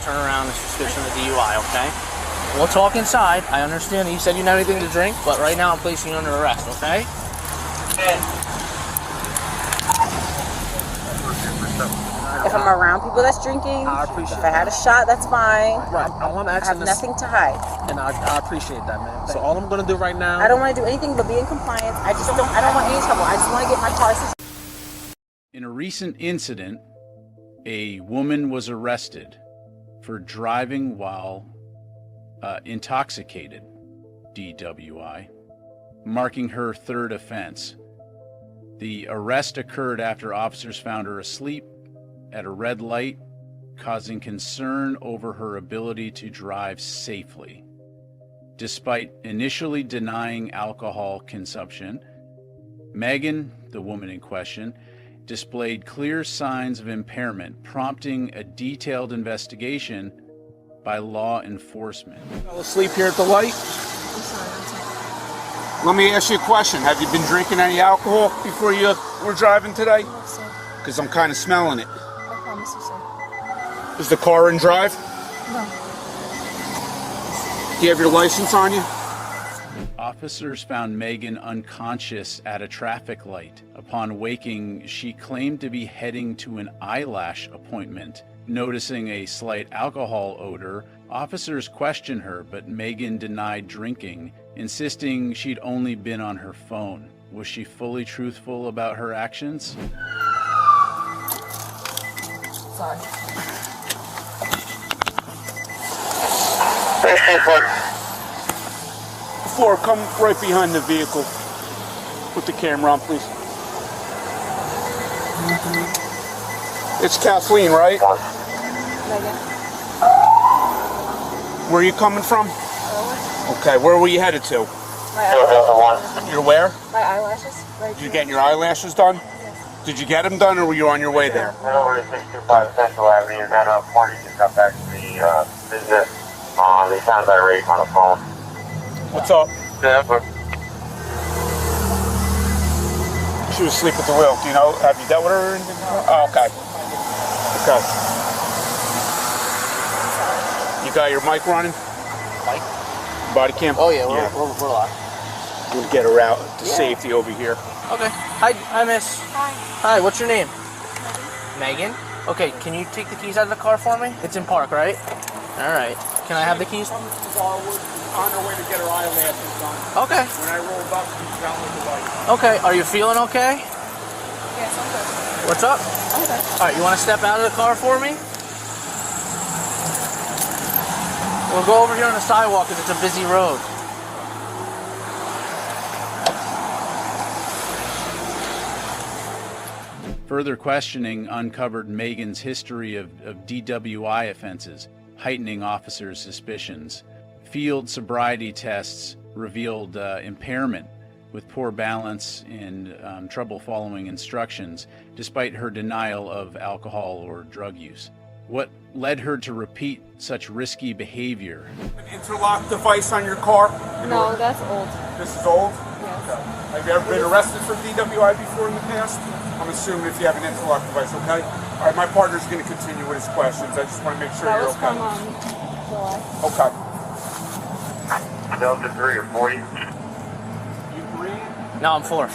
turn around and suspicion of DUI, okay? We'll talk inside. I understand that you said you didn't have anything to drink, but right now I'm placing you under arrest, okay? If I'm around people that's drinking, if I had a shot, that's fine. Right. I have nothing to hide. And I appreciate that, man. So all I'm going to do right now... I don't want to do anything but be in compliance. I don't want any trouble. I just want to get my car. In a recent incident, a woman was arrested for driving while intoxicated, DWI, marking her third offense. The arrest occurred after officers found her asleep at a red light, causing concern over her ability to drive safely. Despite initially denying alcohol consumption, Megan, the woman in question, displayed clear signs of impairment, prompting a detailed investigation by law enforcement. Fell asleep here at the light? Let me ask you a question. Have you been drinking any alcohol before you were driving today? No, sir. Because I'm kind of smelling it. I promise you, sir. Is the car in drive? No. Do you have your license on you? Officers found Megan unconscious at a traffic light. Upon waking, she claimed to be heading to an eyelash appointment. Noticing a slight alcohol odor, officers questioned her, but Megan denied drinking, insisting she'd only been on her phone. Was she fully truthful about her actions? Sorry. Four, come right behind the vehicle. Put the camera on, please. It's Kathleen, right? Megan. Where are you coming from? Okay, where were you headed to? My eyelashes. You're where? My eyelashes. Right. Did you get your eyelashes done? Yes. Did you get them done, or were you on your way there? Over to 625 Central Avenue, and then party just got back to the business. They sound irate on the phone. What's up? Yeah, but She was asleep at the wheel. Do you know? Have you dealt with her? Oh, okay. Okay. You got your mic running? Mike? Body cam? Oh, yeah, we're live. We'll get her out to safety over here. Okay. Hi, miss. Hi. Hi, what's your name? Megan? Okay, can you take the keys out of the car for me? It's in park, right? All right. Can I have the keys? On her way to get her eyelashes done. Okay. When I rolled up, she was down with the light. Okay, are you feeling okay? Yes, I'm good. What's up? Okay. All right, you want to step out of the car for me? We'll go over here on the sidewalk because it's a busy road. Further questioning uncovered Megan's history of DWI offenses, heightening officers' suspicions. Field sobriety tests revealed impairment with poor balance and trouble following instructions, despite her denial of alcohol or drug use. What led her to repeat such risky behavior? An interlock device on your car? No, that's old. This is old? Yes. Have you ever been arrested for DWI before in the past? I'm assuming if you have an interlock device, okay? All right, my partner's going to continue with his questions. I just want to make sure That you're was okay. from July. Okay. Delta 3 or 40. You agree? No, I'm 4.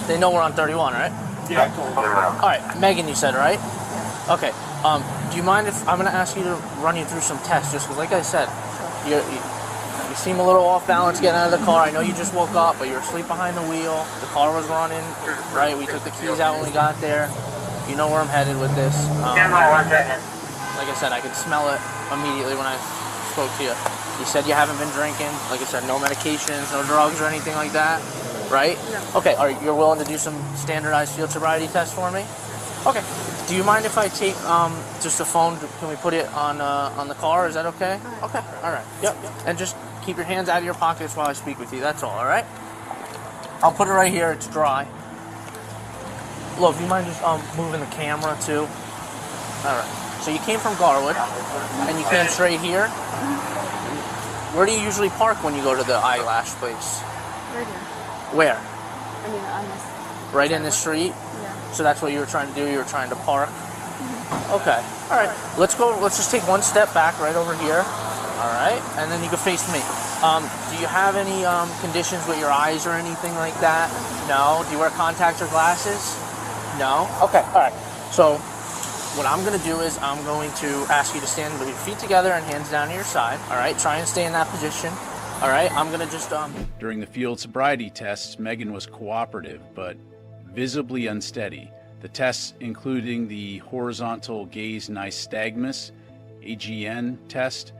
They know we're on 31, right? Yeah, I told you. All right, Megan, you said, right? Okay. Do you mind if I'm going to ask you to run you through some tests? Just because, like I said, you seem a little off balance getting out of the car. I know you just woke up, but you were asleep behind the wheel. The car was running, right? We took the keys out when we got there. You know where I'm headed with this. Like I said, I could smell it immediately when I spoke to you. You said you haven't been drinking. Like I said, no medications, no drugs or anything like that, right? No. Okay, you're willing to do some standardized field sobriety tests for me? Okay. Do you mind if I take just a phone? Can we put it on the car? Is that okay? Okay. All right. Yep. And just keep your hands out of your pockets while I speak with you. That's all right? I'll put it right here. It's dry. Look, do you mind just moving the camera too? All right. So you came from Garwood, and you came straight here. Where do you usually park when you go to the eyelash place? Right here. Where? I mean, on this. Right in the street? Yeah. So that's what you were trying to do? You were trying to park Okay. All right. Let's go. Let's just take one step back right over here. All right, and then you can face me. Do you have any conditions with your eyes or anything like that? No. Do you wear contacts or glasses? No. Okay. All right. So what I'm going to do is I'm going to ask you to stand with your feet together and hands down to your side. All right. Try and stay in that position. All right. I'm going to just During the field sobriety tests, Megan was cooperative but visibly unsteady. The tests, including the horizontal gaze nystagmus (AGN) test,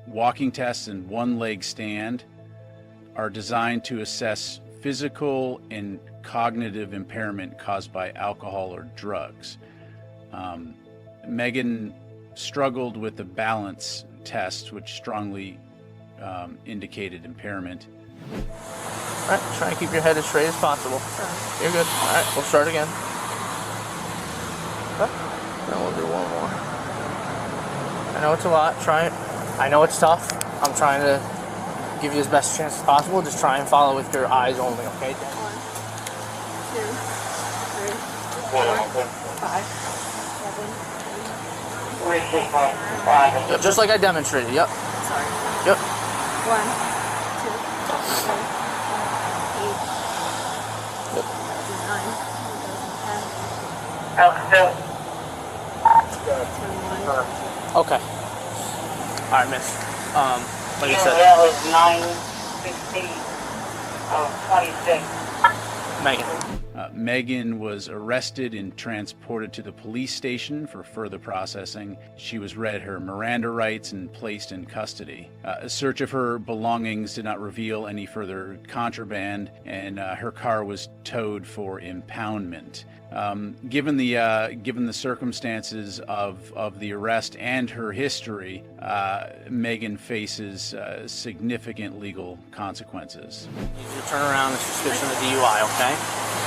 walking tests, and one-leg stand, are designed to assess physical and cognitive impairment caused by alcohol or drugs. Megan struggled with the balance test, which strongly indicated impairment. All right, try and keep your head as straight as possible. You're good. All right, we'll start again. Okay. Then we'll do one more. I know it's a lot. Try it. I know it's tough. I'm trying to give you as best chance as possible. Just try and follow with your eyes only, okay? 1, 2, 3, 4, 5, 7, 8. Yep, just like I demonstrated. Yep. Sorry. Yep. 1, 2, 3, 8, 9, 10, 21. Okay. All right, miss. Like I said, That was 9:16 of 26. Megan. Megan was arrested and transported to the police station for further processing. She was read her Miranda rights and placed in custody. A search of her belongings did not reveal any further contraband, and her car was towed for impoundment. Given the circumstances of the arrest and her history, Megan faces significant legal consequences. You turn around and suspicion of DUI, okay?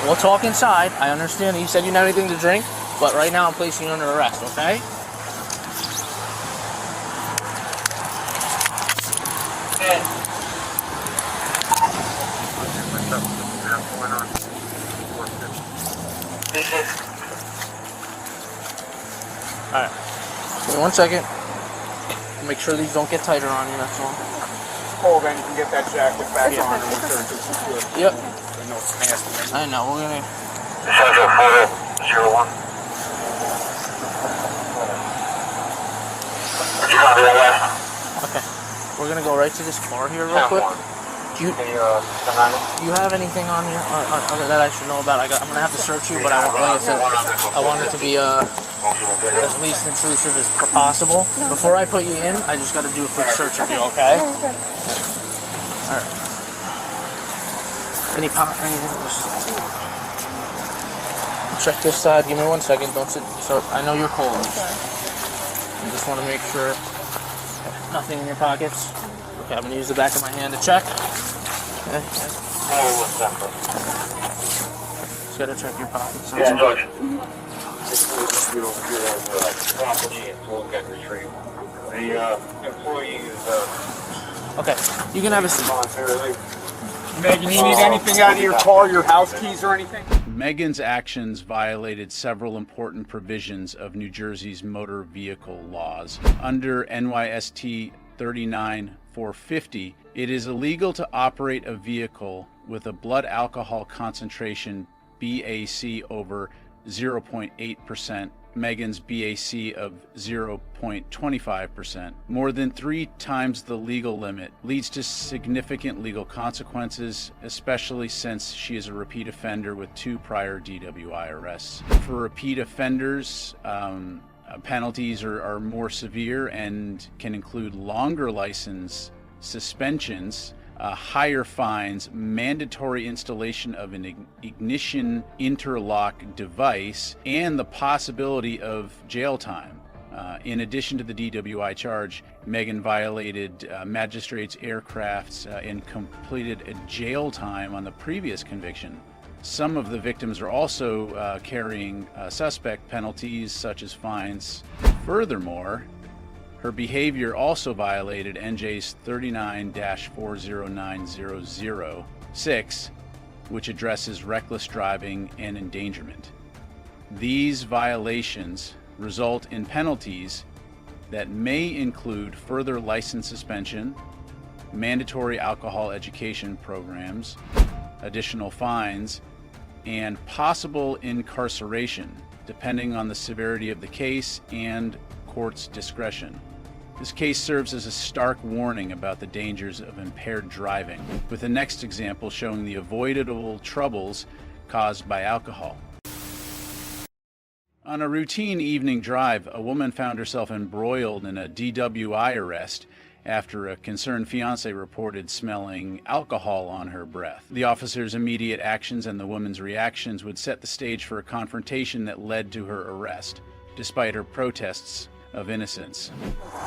We'll talk inside. I understand that you said you didn't have anything to drink, but right now I'm placing you under arrest, okay? Alright. Give me 1 second. Make sure these don't get tighter on you, that's all. Cool, then you can get that jacket back on and return to the good. Yep. I know it's nasty. I know, we're gonna... Central 401. Copy that last. Okay. We're gonna go right to this car here real quick. Do you have anything on you that I should know about? I'm gonna have to search you, but like I said, I want it to be as least intrusive as possible. Before I put you in, I just got to do a quick search of you, okay? All right. Anything? Check this side. Give me 1 second. Don't sit. So I know you're cold. I just want to make sure nothing in your pockets. Okay, I'm gonna use the back of my hand to check. Okay. Just gotta check your pockets. Yeah, George. The employee is Okay, you can have a seat. Megan, you need anything out of your car, your house keys or anything? Megan's actions violated several important provisions of New Jersey's motor vehicle laws. Under NYST 39450, it is illegal to operate a vehicle with a blood alcohol concentration BAC over 0.8%, Megan's BAC of 0.25%, more than 3 times the legal limit, leads to significant legal consequences, especially since she is a repeat offender with 2 prior DWI arrests. For repeat offenders, penalties are more severe and can include longer license suspensions, higher fines, mandatory installation of an ignition interlock device, and the possibility of jail time. In addition to the DWI charge, Megan violated magistrates' aircrafts and completed a jail time on the previous conviction. Some of the victims are also carrying suspect penalties such as fines. Furthermore, her behavior also violated NJ's 39-40900-6, which addresses reckless driving and endangerment. These violations result in penalties that may include further license suspension, mandatory alcohol education programs, additional fines, and possible incarceration, depending on the severity of the case and court's discretion. This case serves as a stark warning about the dangers of impaired driving, with the next example showing the avoidable troubles caused by alcohol. On a routine evening drive, a woman found herself embroiled in a DWI arrest after a concerned fiancé reported smelling alcohol on her breath. The officer's immediate actions and the woman's reactions would set the stage for a confrontation that led to her arrest, despite her protests of innocence.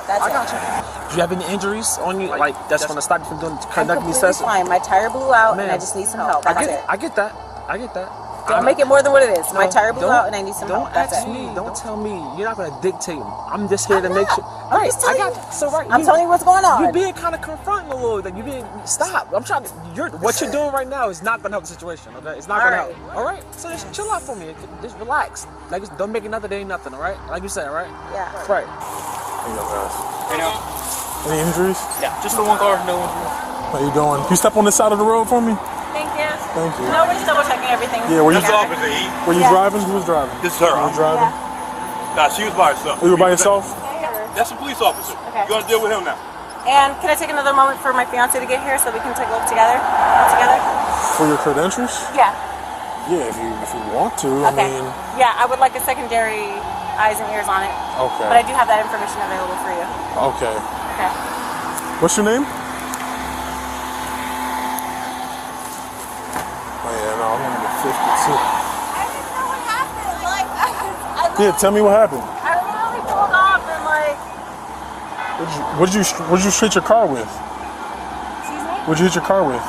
I got you. Do you have any injuries on you? Like, that's going to stop you from conducting these tests? I'm completely fine. My tire blew out, and I just need some help. That's it. I get that. I get that. Don't make it more than what it is. My tire blew out, and I need some help. That's it. Don't tell me. You're not going to dictate me. I'm just here to make sure. Right, I got you. So I'm telling you what's going on. You're being kind of confronting a little bit. You're being stop. I'm trying to. What you're doing right now is not going to help the situation. Okay, it's not going to help. All right. So just chill out for me. Just relax. Like, don't make it nothing. There ain't nothing. All right. Like you said. All right. Yeah. Right. You know. Any injuries? Yeah. Just the one car. No injuries. How you doing? Can you step on this side of the road for me? Thank you. Thank you. No, we're just double checking everything. Yeah, were you driving? Who was driving? This is her. You were driving? Nah, she was by herself. You were by yourself? That's a police officer. Okay. You're gonna deal with him now. And can I take another moment for my fiance to get here so we can take a look together? All together? For your credentials? Yeah. Yeah, if you want to. Okay. I mean, yeah, I would like a secondary eyes and ears on it. Okay. But I do have that information available for you. Okay. Okay. What's your name? Oh yeah, no, I'm number 52. I didn't know what happened. Like, Yeah, tell me what happened. I literally pulled off and like. What'd you hit your car with? Excuse me? What'd you hit your car with?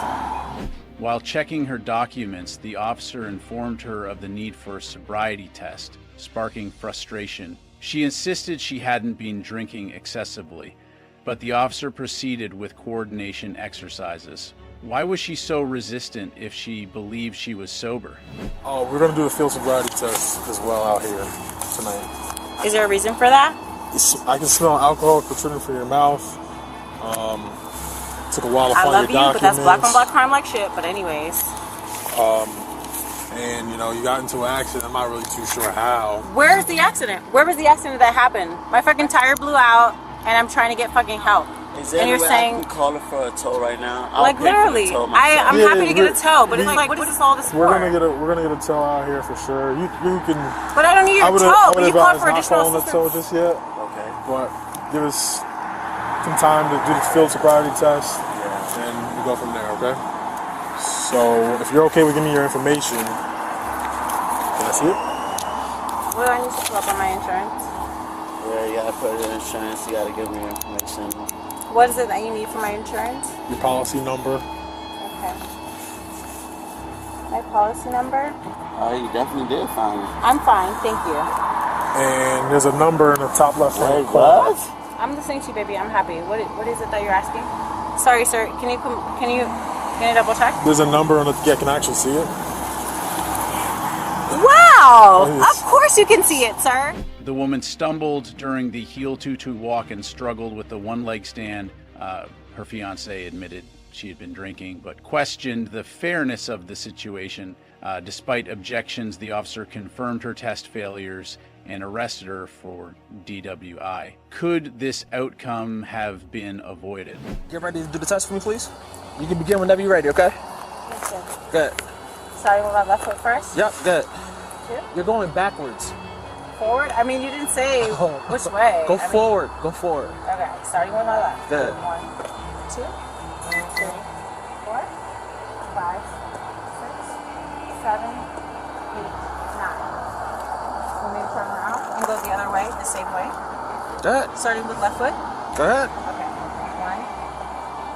While checking her documents, the officer informed her of the need for a sobriety test, sparking frustration. She insisted she hadn't been drinking excessively, but the officer proceeded with coordination exercises. Why was she so resistant if she believed she was sober? Oh, we're gonna do a field sobriety test as well out here tonight. Is there a reason for that? I can smell alcohol protruding from your mouth. Took a while to find your documents. I love you, but that's black on black crime like shit. But anyways. And you know, you got into an accident. I'm not really too sure how. Where's the accident? Where was the accident that happened? My fucking tire blew out, and I'm trying to get fucking help. Is there any way I can call her for a tow right now? Like literally, I'm happy to get a tow, but it's like, what is all this for? We're gonna get a tow out here for sure. You can. But I don't need your tow. But you called for additional assistance. I wouldn't tow just yet. Okay. But give us some time to do the field sobriety test, and we go from there. Okay. So if you're okay with giving me your information, can I see it? What do I need to fill up on my insurance? Yeah, you gotta put it in insurance. You gotta give me your information. What is it that you need for my insurance? Your policy number. Okay. My policy number? Oh, you definitely did find it. I'm fine, thank you. And there's a number in the top left hand corner. What? I'm listening to you, baby. I'm happy. What is it that you're asking? Sorry, sir. Can you double check? There's a number on the. Yeah, can I actually see it? Wow! Of course you can see it, sir. The woman stumbled during the heel tutu walk and struggled with the one-leg stand. Her fiancé admitted she had been drinking, but questioned the fairness of the situation. Despite objections, the officer confirmed her test failures and arrested her for DWI. Could this outcome have been avoided? Get ready to do the test for me, please. You can begin whenever you're ready, okay? Yes, sir. Good. Starting with my left foot first? Yep, good. Two? You're going backwards. Forward? I mean, you didn't say which way. Go forward. Go forward. Okay, starting with my left. Good. 1, 2, 3, 4, 5, 6, 7, 8, 9. Want me to turn around and go the other way, the same way? Go ahead. Starting with left foot? Go ahead. Okay.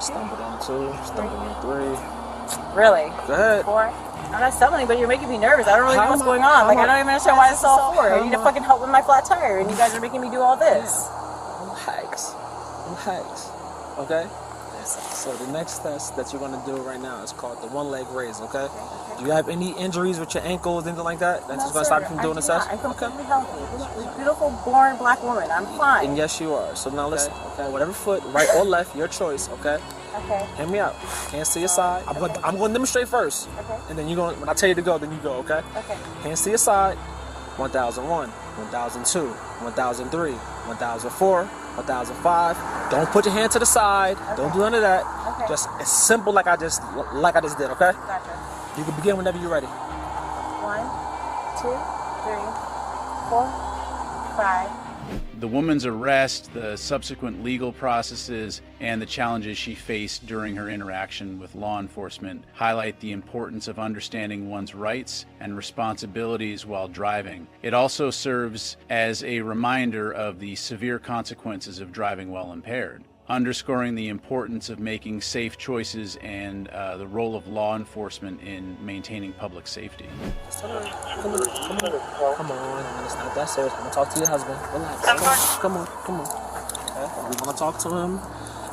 1, Stumbled on 2, stumbled on 3. Really? Go ahead. 4. I'm not stumbling, but you're making me nervous. I don't really know what's going on. Like, I don't even understand why this is all for. I need to fucking help with my flat tire, and you guys are making me do all this. Relax. Relax. Okay? So the next test that you're going to do right now is called the one leg raise, okay? Do you have any injuries with your ankles, anything like that? That's just going to stop you from doing the test? I'm completely healthy. Beautiful, born black woman. I'm fine. And yes, you are. So now listen, okay? Whatever foot, right or left, your choice, okay? Okay. Hear me out. Hands to your side. I'm going to demonstrate first. Okay. And then you're going, when I tell you to go, then you go, okay? Okay. Hands to your side. 1001, 1002, 1003, 1004, 1005. Don't put your hand to the side. Okay. Don't do none of that. Okay. Just as simple like I just did, okay? Gotcha. You can begin whenever you're ready. 1, 2, 3, 4, 5. The woman's arrest, the subsequent legal processes, and the challenges she faced during her interaction with law enforcement highlight the importance of understanding one's rights and responsibilities while driving. It also serves as a reminder of the severe consequences of driving while impaired, underscoring the importance of making safe choices and the role of law enforcement in maintaining public safety. Come on, it's not that serious. I'm gonna talk to your husband. Relax. Come on. Okay? We're gonna talk to him,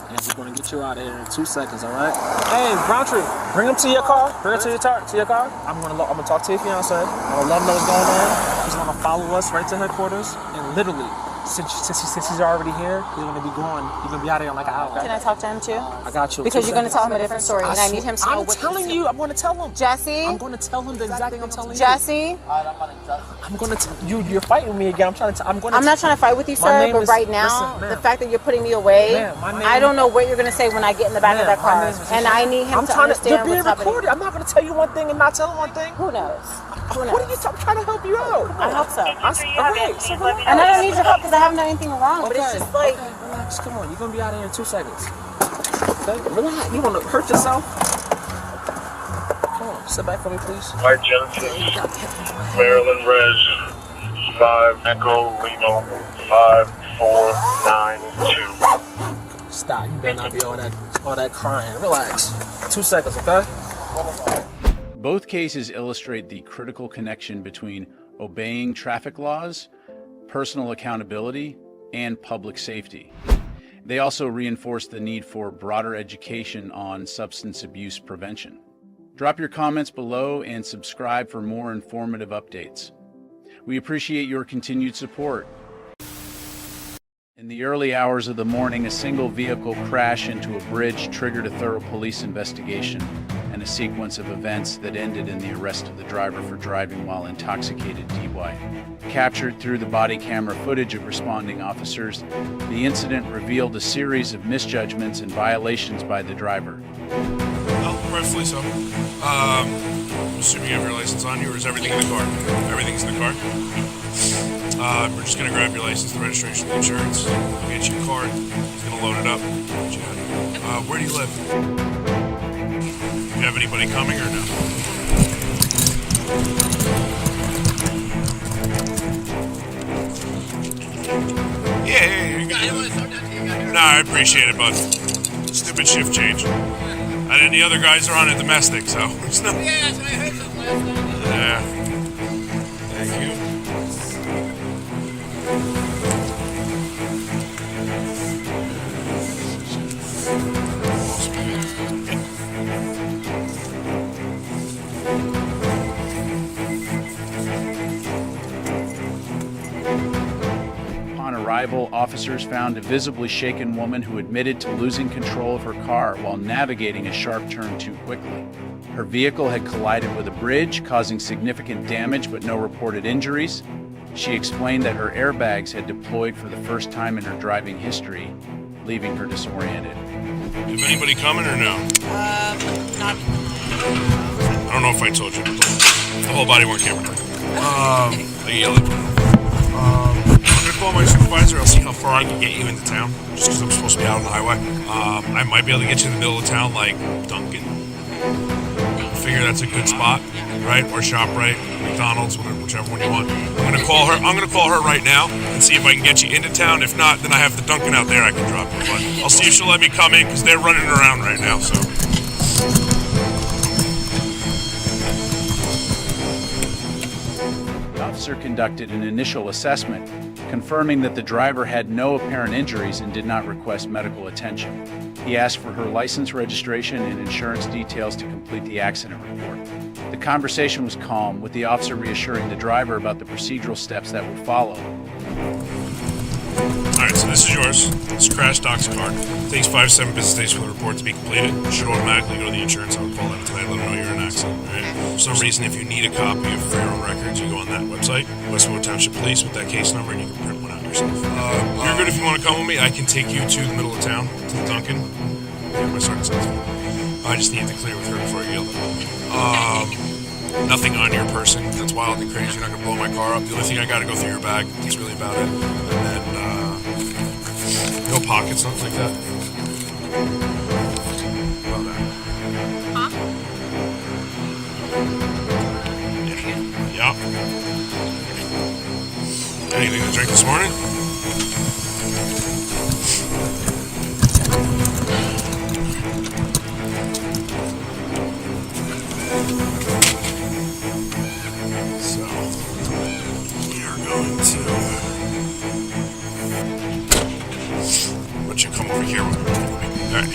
and we're gonna get you out of here in 2 seconds. All right? Hey, Roundtree, bring him to your car. Bring him to your car. I'm gonna talk to your fiance. I'm gonna let him know what's going on. He's gonna follow us right to headquarters, and literally, since he's already here, he's gonna be gone. He's gonna be out of here in like an hour. Can I talk to him too? I got you. Because you're going to tell him a different story, and I need him to know what. I'm telling you, I'm going to tell him. Jesse? I'm going to tell him the exact thing I'm telling you. Jesse? I'm going to tell you. You're fighting me again. I'm not trying to fight with you, sir, but right now, the fact that you're putting me away, I don't know what you're going to say when I get in the back of that car. And I need him to understand you're being what's recorded. happening. I'm not going to tell you one thing and not tell him one thing. Who knows? What are you I'm trying to help you out. I hope so. Relax. And I don't need your help because I haven't done anything wrong, but it's just like... Relax, come on. You're going to be out of here in 2 seconds. Okay? Relax. You want to hurt yourself? Come on. Sit back for me, please. White Genesis, Maryland Res, 5 Echo Lima, 5492. Stop. You better not be all that crying. Relax. 2 seconds, okay? Both cases illustrate the critical connection between obeying traffic laws, personal accountability, and public safety. They also reinforce the need for broader education on substance abuse prevention. Drop your comments below and subscribe for more informative updates. We appreciate your continued support. In the early hours of the morning, a single vehicle crash into a bridge triggered a thorough police investigation and a sequence of events that ended in the arrest of the driver for driving while intoxicated DUI. Captured through the body camera footage of responding officers, the incident revealed a series of misjudgments and violations by the driver. Oh, rightfully so. I'm assuming you have your license on you, or is everything in the car? Everything's in the car? We're just going to grab your license, the registration, the insurance. We'll get you a card. He's going to load it up. Where do you live? Do you have anybody coming or no? Yeah. No, I appreciate it, bud. Stupid shift change. And any other guys are on a domestic, so it's no. Yeah, that's what I heard something last night. Yeah. Thank you. Upon arrival, officers found a visibly shaken woman who admitted to losing control of her car while navigating a sharp turn too quickly. Her vehicle had collided with a bridge, causing significant damage but no reported injuries. She explained that her airbags had deployed for the first time in her driving history, leaving her disoriented. Is anybody coming or no? Not. I don't know if I told you. The whole body worn camera. I yelled. I'm gonna call my supervisor. I'll see how far I can get you into town. Just because I'm supposed to be out on the highway. I might be able to get you in the middle of town, like Dunkin'. Figure that's a good spot, right? Or ShopRite, McDonald's, whichever one you want. I'm gonna call her right now and see if I can get you into town. If not, then I have the Dunkin' out there I can drop you. But I'll see if she'll let me come in because they're running around right now. So. The officer conducted an initial assessment, confirming that the driver had no apparent injuries and did not request medical attention. He asked for her license, registration, and insurance details to complete the accident report. The conversation was calm, with the officer reassuring the driver about the procedural steps that would follow. Alright, so this is yours. It's a crash docs card. It takes 5 to 7 business days for the report to be completed. It should automatically go to the insurance. I would call them tonight, let them know you're in an accident. Right? For some reason, if you need a copy of your own records, you go on that website, Westwood Township Police, with that case number, and you can print one out yourself. You're good if you want to come with me. I can take you to the middle of town, to the Dunkin'. Yeah, my sergeant says. I just need to clear with her before you yell at me. Nothing on your person that's wild and crazy. You're not going to blow my car up. The only thing I got to go through your bag. That's really about it. And then, no pockets, nothing like that. About that. Huh? Yeah. Anything to drink this morning? So, we are going to let you come over here. Alright.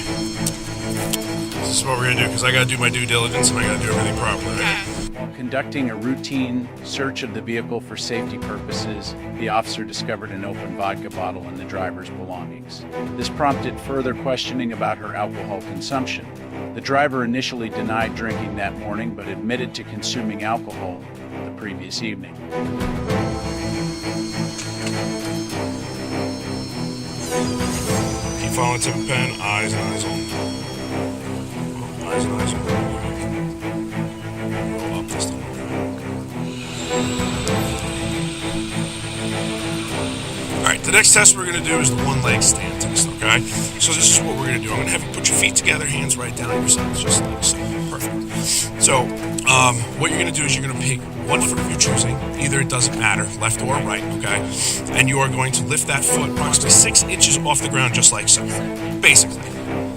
This is what we're going to do, because I got to do my due diligence and I got to do everything properly, right? While conducting a routine search of the vehicle for safety purposes, the officer discovered an open vodka bottle in the driver's belongings. This prompted further questioning about her alcohol consumption. The driver initially denied drinking that morning, but admitted to consuming alcohol the previous evening. Keep following tip of pen, eyes and eyes on. Eyes and eyes on. Go up this time. Alright, the next test we're going to do is the one leg stand test, okay? So this is what we're going to do. I'm going to have you put your feet together, hands right down at your sides, just like so. Perfect. So, what you're going to do is you're going to pick one foot of your choosing. Either it doesn't matter, left or right, okay? And you are going to lift that foot approximately 6 inches off the ground, just like so. Basically.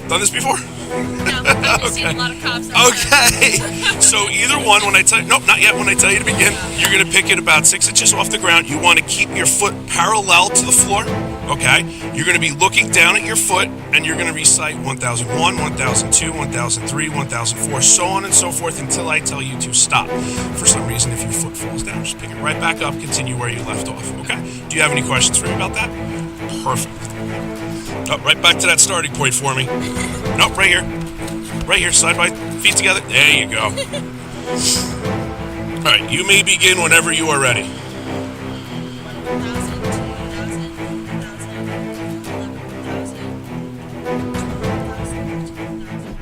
Done this before? No, I've just seen a lot of cops. Okay. So either one, when I tell you, nope, not yet. When I tell you to begin, you're going to pick it about 6 inches off the ground. You want to keep your foot parallel to the floor, okay? You're going to be looking down at your foot, and you're going to recite 1001, 1002, 1003, 1004, so on and so forth until I tell you to stop. For some reason, if your foot falls down, just pick it right back up, continue where you left off, okay? Do you have any questions for me about that? Perfect. Oh, right back to that starting point for me. Nope, right here. Right here, side by feet together. There you go. All right, you may begin whenever you are ready.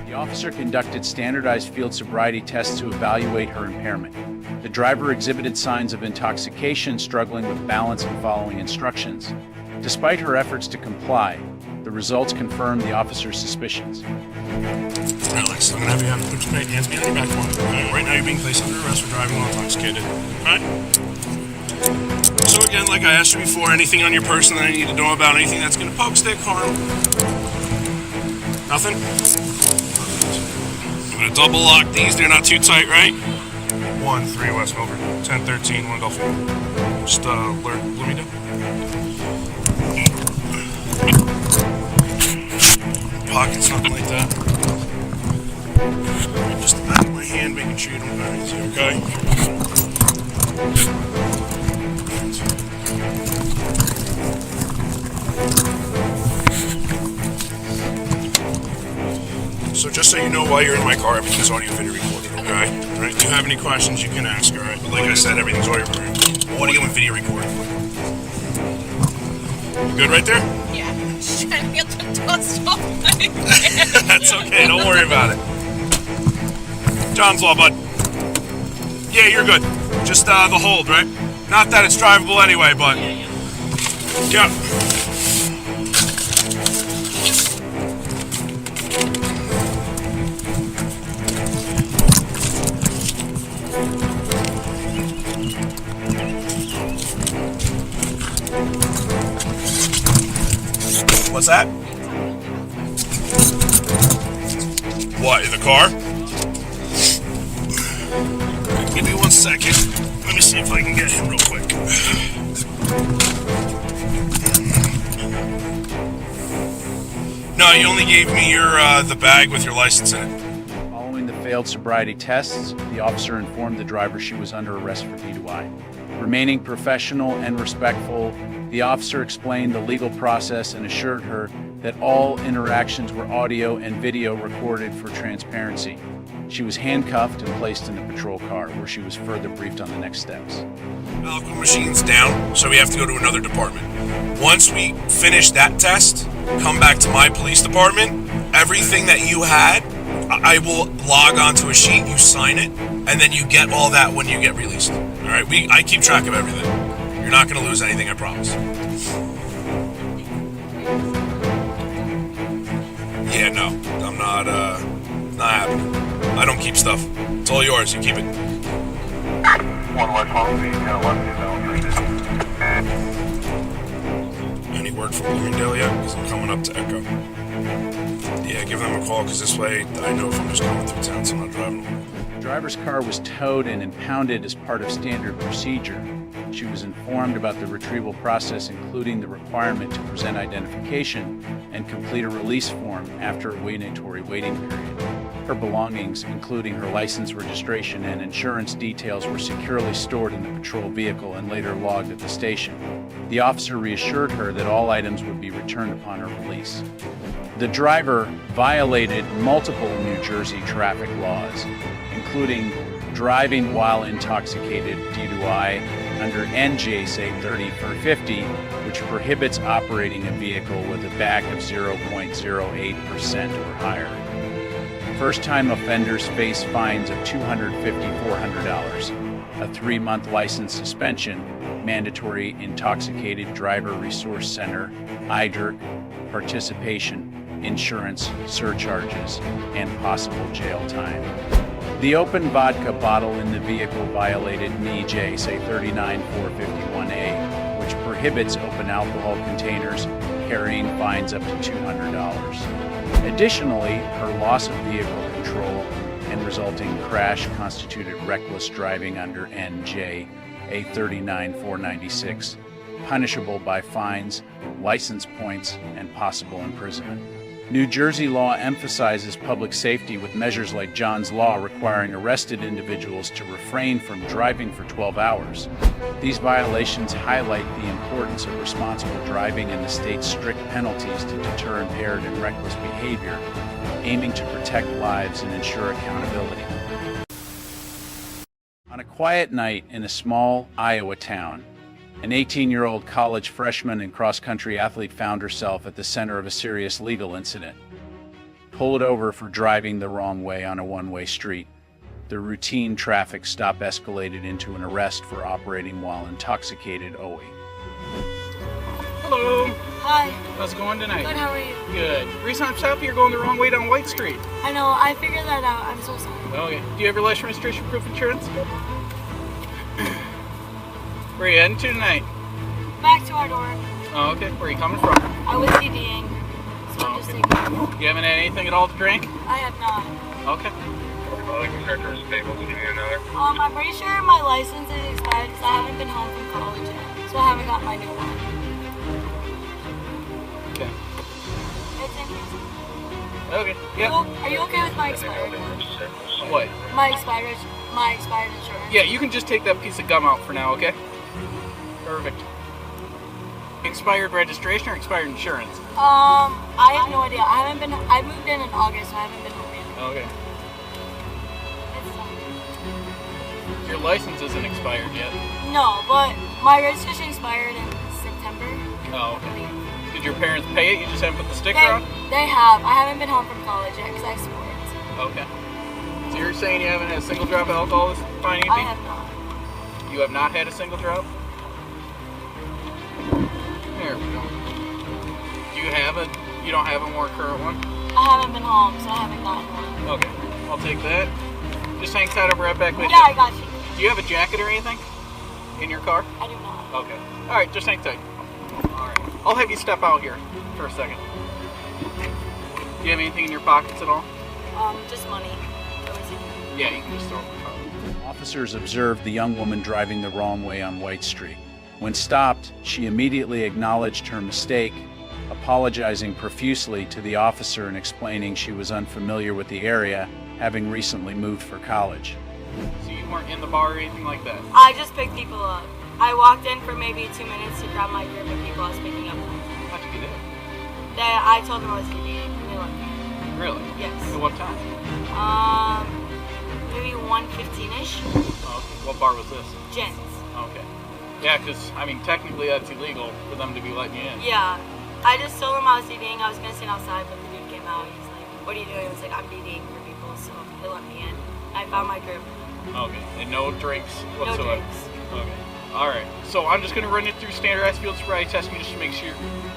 The officer conducted standardized field sobriety tests to evaluate her impairment. The driver exhibited signs of intoxication, struggling with balance and following instructions. Despite her efforts to comply, the results confirmed the officer's suspicions. Alex, I'm going to have you put your hands behind your back for me. Okay, right now you're being placed under arrest for driving while intoxicated. Alright? So again, like I asked you before, anything on your person that I need to know about, anything that's going to poke, stick, harm? Nothing? I'm going to double lock these. They're not too tight, right? 1, 3 West Milford. 10, 13, 1 Gulf. Just let me know. Pockets, nothing like that. Just the back of my hand, making sure you don't hurt easy, okay? So just so you know, while you're in my car, everything's audio video recorded, okay? All right? If you have any questions, you can ask, all right? But like I said, everything's audio and video recorded. You good right there? Yeah. Just trying to get the dust off my hand. That's okay, don't worry about it. John's Law, bud. Yeah, you're good. Just the hold, right? Not that it's drivable anyway, but... Yeah. What's that? What, in the car? Give me 1 second. Let me see if I can get him real quick. No, you only gave me your the bag with your license in it. Following the failed sobriety tests, the officer informed the driver she was under arrest for DUI. Remaining professional and respectful, the officer explained the legal process and assured her that all interactions were audio and video recorded for transparency. She was handcuffed and placed in the patrol car, where she was further briefed on the next steps. Alcohol machine's down, so we have to go to another department. Once we finish that test, come back to my police department, everything that you had, I will log onto a sheet, you sign it, and then you get all that when you get released. All right, I keep track of everything. You're not going to lose anything, I promise. Yeah, no, I'm not happening. I don't keep stuff. It's all yours, you keep it. Any word from Bloomingdale yet? Because I'm coming up to Echo. Yeah, give them a call, because this way I know if I'm just going through town, so I'm not driving. The driver's car was towed and impounded as part of standard procedure. She was informed about the retrieval process, including the requirement to present identification and complete a release form after a mandatory waiting period. Her belongings, including her license, registration, and insurance details, were securely stored in the patrol vehicle and later logged at the station. The officer reassured her that all items would be returned upon her release. The driver violated multiple New Jersey traffic laws, including driving while intoxicated DWI under NJSA 30/50, which prohibits operating a vehicle with a BAC of 0.08% or higher. First-time offenders face fines of $250–400, a 3-month license suspension, mandatory intoxicated driver resource center, IDRC, participation, insurance, surcharges, and possible jail time. The open vodka bottle in the vehicle violated NJSA 39-451A, which prohibits open alcohol containers, carrying fines up to $200. Additionally, her loss of vehicle control and resulting crash constituted reckless driving under NJSA 39-496, punishable by fines, license points, and possible imprisonment. New Jersey law emphasizes public safety with measures like John's Law requiring arrested individuals to refrain from driving for 12 hours. These violations highlight the importance of responsible driving and the state's strict penalties to deter impaired and reckless behavior, aiming to protect lives and ensure accountability. On a quiet night in a small Iowa town, an 18-year-old college freshman and cross-country athlete found herself at the center of a serious legal incident. Pulled over for driving the wrong way on a one-way street, the routine traffic stop escalated into an arrest for operating while intoxicated owing. Hello. Hi. How's it going tonight? Good, how are you? Good. Reason I'm stopping, you're going the wrong way down White Street. I know, I figured that out. I'm so sorry. Okay. Do you have your license, registration, proof, insurance? Where are you heading to tonight? Back to our door. Oh, okay. Where are you coming from? I was DDing, so I'm just taking it. You haven't had anything at all to drink? I have not. Okay. I'm pretty sure my license is expired because I haven't been home from college yet, so I haven't got my new one. Okay. It's in here. Okay. Yep. Are you okay with my expired one? What? My expired insurance. Yeah, you can just take that piece of gum out for now, okay? Perfect. Expired registration or expired insurance? I have no idea. I moved in August, so I haven't been home yet. Okay. Your license isn't expired yet. No, but my registration expired in September. Oh, okay. Did your parents pay it? You just haven't put the sticker on? They have. I haven't been home from college yet because I have sports. Okay. So you're saying you haven't had a single drop of alcohol this fine evening? I have not. You have not had a single drop? There we go. You don't have a more current one? I haven't been home, so I haven't gotten one. Okay. I'll take that. Just hang tight, I'll be right back with you. Yeah, I got you. Do you have a jacket or anything in your car? I do not. Okay. Alright, just hang tight. Alright. I'll have you step out here for a second. Do you have anything in your pockets at all? Just money. Yeah, you can just throw it in the car. Officers observed the young woman driving the wrong way on White Street. When stopped, she immediately acknowledged her mistake apologizing profusely to the officer and explaining she was unfamiliar with the area, having recently moved for college. So you weren't in the bar or anything like that? I just picked people up. I walked in for maybe 2 minutes to grab my group of people I was picking up. How'd you get in? I told them I was DD and they let me. Really? Yes. At what time? Maybe 1:15-ish. Oh, okay. What bar was this? Gents. Okay. Yeah, because, I mean, technically that's illegal for them to be letting you in. Yeah. I just told them I was DDing. I was going to sit outside, but the dude came out. He's like, what are you doing? I was like, I'm DDing for people, so they let me in. I found my group. Okay. And no drinks whatsoever? No drinks. Okay. Alright. So I'm just going to run you through standardized field sobriety testing just to make sure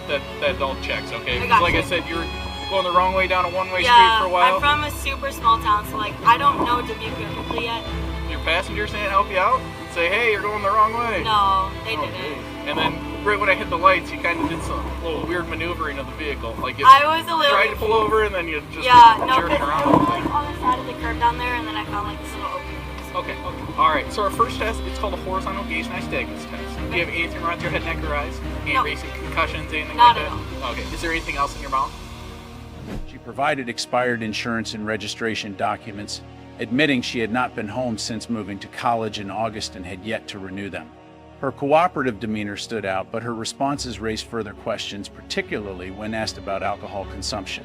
that all checks, okay? Because like I said, you're going the wrong way down a one-way street for a while. I'm from a super small town, so like I don't know Dubuque perfectly yet. Your passengers didn't help you out and say, hey, you're going the wrong way? No, they didn't. And then right when I hit the lights, you kind of did some little weird maneuvering of the vehicle. Like you I was a little tried to pull over and then you just it jerking around. was like on the side of the curb down there, and then I found like this little opening. Okay. Alright, so our first test, it's called a horizontal gaze nystagmus test. Do you have anything wrong with your head, neck, or eyes? Any recent concussions, anything Not like that? at all. Okay. Is there anything else in your mouth? She provided expired insurance and registration documents, admitting she had not been home since moving to college in August and had yet to renew them. Her cooperative demeanor stood out, but her responses raised further questions, particularly when asked about alcohol consumption.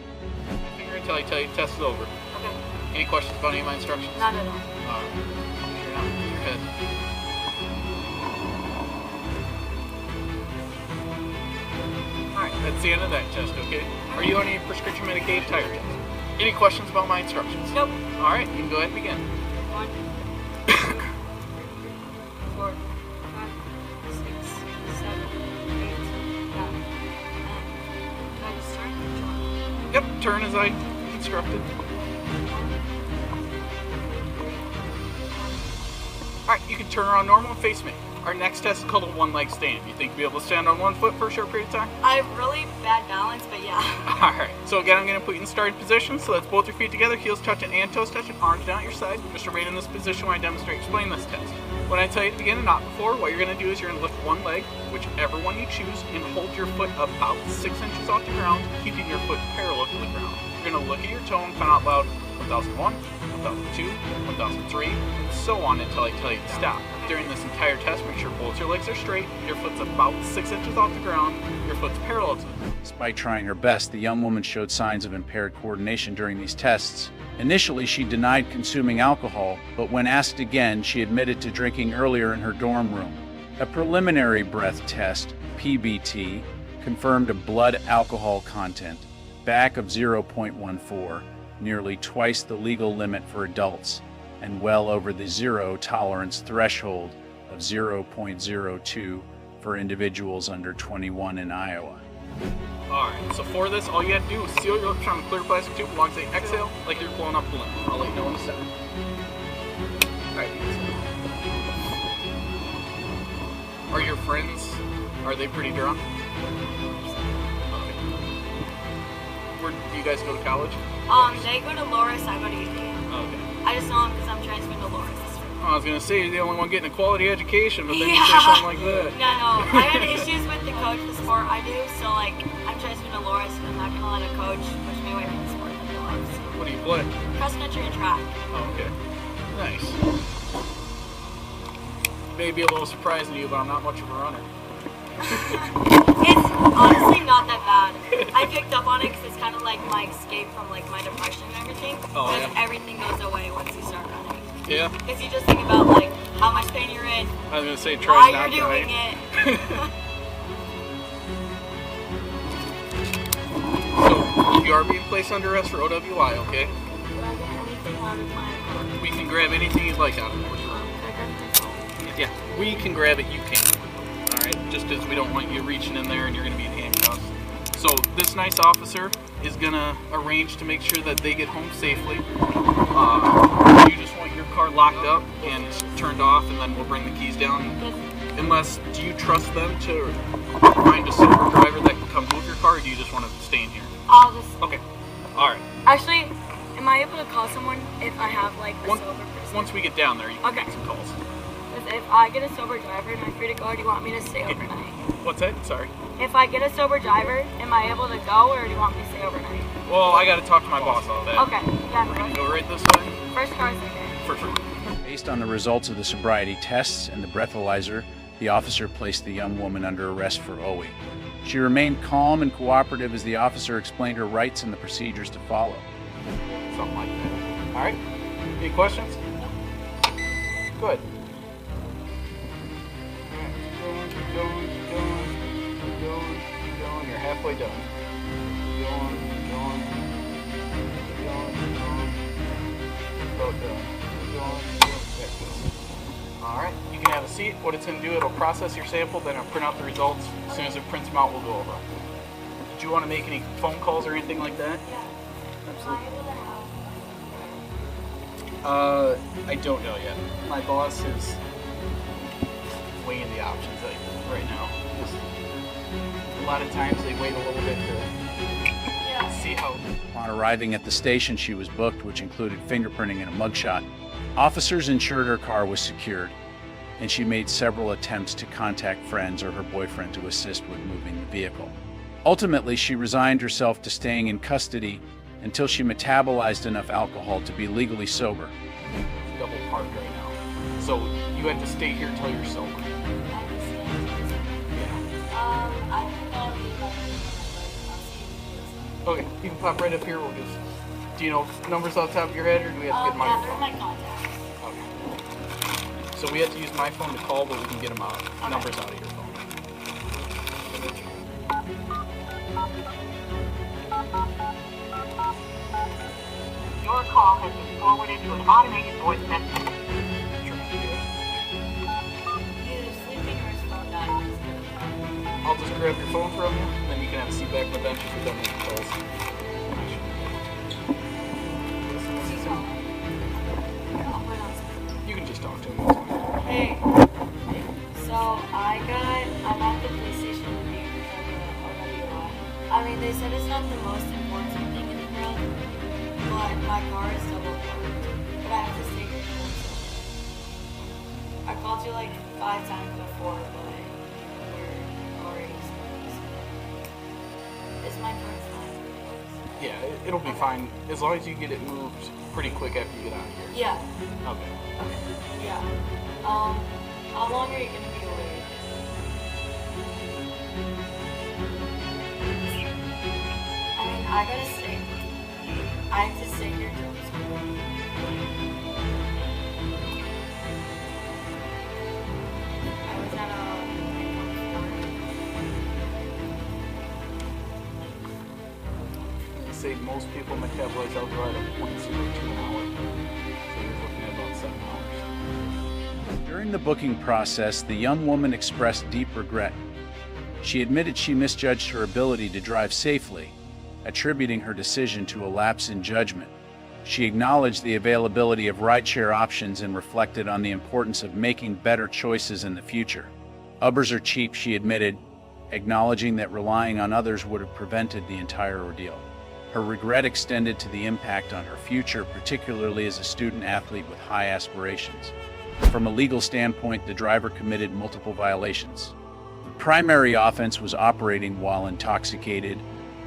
Finger until I tell you test is over. Okay. Any questions about any of my instructions? Not at all. Alright. You're not in your head. Alright, that's the end of that test, okay? Are you on any prescription medicated tire test? Any questions about my instructions? Nope. Alright, you can go ahead and begin. 1, 4, 5, 6, 7, 8, 9, 10. Can I just turn? Yep, turn as I instructed. Alright, you can turn around normal and face me. Our next test is called a one-leg stand. You think you'll be able to stand on one foot for a short period of time? I have really bad balance, but yeah. Alright, so again, I'm going to put you in starting position. So that's both your feet together, heels touching and toes touching, arms down at your side. Just remain in this position when I demonstrate and explain this test. When I tell you to begin and not before, what you're going to do is you're going to lift one leg, whichever one you choose, and hold your foot about 6 inches off the ground, keeping your foot parallel to the ground. You're going to look at your toe and count out loud 1001, 1002, 1003, and so on until I tell you to stop. During this entire test, make sure both your legs are straight, your foot's about 6 inches off the ground, your foot's parallel to them. Despite trying her best, the young woman showed signs of impaired coordination during these tests. Initially, she denied consuming alcohol, but when asked again, she admitted to drinking earlier in her dorm room. A preliminary breath test, PBT, confirmed a blood alcohol content, BAC of 0.14, nearly twice the legal limit for adults, and well over the zero tolerance threshold of 0.02 for individuals under 21 in Iowa. Alright, so for this, all you have to do is seal your lips on a clear plastic tube along the exhale like you're blowing up a balloon. I'll let you know in a second. Alright. Are your friends, are they pretty drunk? Okay. Where do you guys go to college? They go to Loris, I go to UT. Okay. I just know them because I'm transferring to Loris. I was going to say, you're the only one getting a quality education, but then you say something like that. No. I had issues with the coach, the sport I do, so like, I'm transferring to Loris and I'm not going to let a coach push me away from the sport that I love. So. What do you play? Cross country and track. Oh, okay. Nice. Maybe a little surprising to you, but I'm not much of a runner. It's honestly not that bad. I picked up on it because it's kind of like my escape from like my depression and everything. Oh, because yeah. everything goes away once you start running. Yeah. Because you just think about like how much pain you're in. I was gonna say try why not you're doing dying. it. So you are being placed under arrest for OWI, okay? Would I get anything out of my account? We can grab anything you'd like out of it. Yeah, we can grab it, you can't. Alright, just because we don't want you reaching in there and you're going to be in handcuffs. So this nice officer is going to arrange to make sure that they get home safely. You just want your car locked up and turned off, and then we'll bring the keys down. Unless, do you trust them to find a sober driver that can come move your car, or do you just want to stay in here? I'll just... Okay, alright. Actually, am I able to call someone if I have like a sober person? Once we get down there, you can make some calls. If I get a sober driver and I'm free to go, do you want me to stay overnight? What's that? Sorry. If I get a sober driver, am I able to go, or do you want me to stay overnight? Well, I got to talk to my boss about that. Okay. Yeah. We're gonna go right this way. First car, second. For sure. Based on the results of the sobriety tests and the breathalyzer, the officer placed the young woman under arrest for OE. She remained calm and cooperative as the officer explained her rights and the procedures to follow. Something like that. All right. Any questions? Good. Keep going. You're halfway done. Keep going. About done. Keep going. All right. You can have a seat. What it's going to do, it'll process your sample, then it'll print out the results. As soon as it prints them out, we'll go over them. Did you want to make any phone calls or anything like that? Yeah. Absolutely. I don't know yet. My boss is weighing the options right now. A lot of times they wait a little bit to see how. On arriving at the station, she was booked, which included fingerprinting and a mugshot. Officers ensured her car was secured, and she made several attempts to contact friends or her boyfriend to assist with moving the vehicle. Ultimately, she resigned herself to staying in custody until she metabolized enough alcohol to be legally sober. It's double parked right now. So you had to stay here until you're sober. Okay, you can pop right up here. We'll just. Do you know numbers off the top of your head, or do we have to get my phone? My contacts. Okay. So we have to use my phone to call, but we can get them out. Okay. Numbers out of your phone. Your call has been forwarded to an automated voice message. I'll just grab your phone from you, and then you can have a seat back on the bench if you're done making calls. You can just talk to him. Hey, so I'm at the police station today because of the DWI. I mean, they said it's not the most important thing in the world, but my car is double parked. But I have to stay here for so. I called you like 5 times before, but you're already supposed. Is my car fine? Yeah, it'll be fine as long as you get it moved pretty quick after you get out of here. Yeah. Okay. Yeah. How long are you gonna be away? I mean, I gotta stay. I have to stay here till school. I was at They say most people metabolize alcohol at 0.02 an hour. So you're looking at about 7 hours. During the booking process, the young woman expressed deep regret. She admitted she misjudged her ability to drive safely, attributing her decision to a lapse in judgment. She acknowledged the availability of rideshare options and reflected on the importance of making better choices in the future. Ubers are cheap, she admitted, acknowledging that relying on others would have prevented the entire ordeal. Her regret extended to the impact on her future, particularly as a student athlete with high aspirations. From a legal standpoint, the driver committed multiple violations. The primary offense was operating while intoxicated,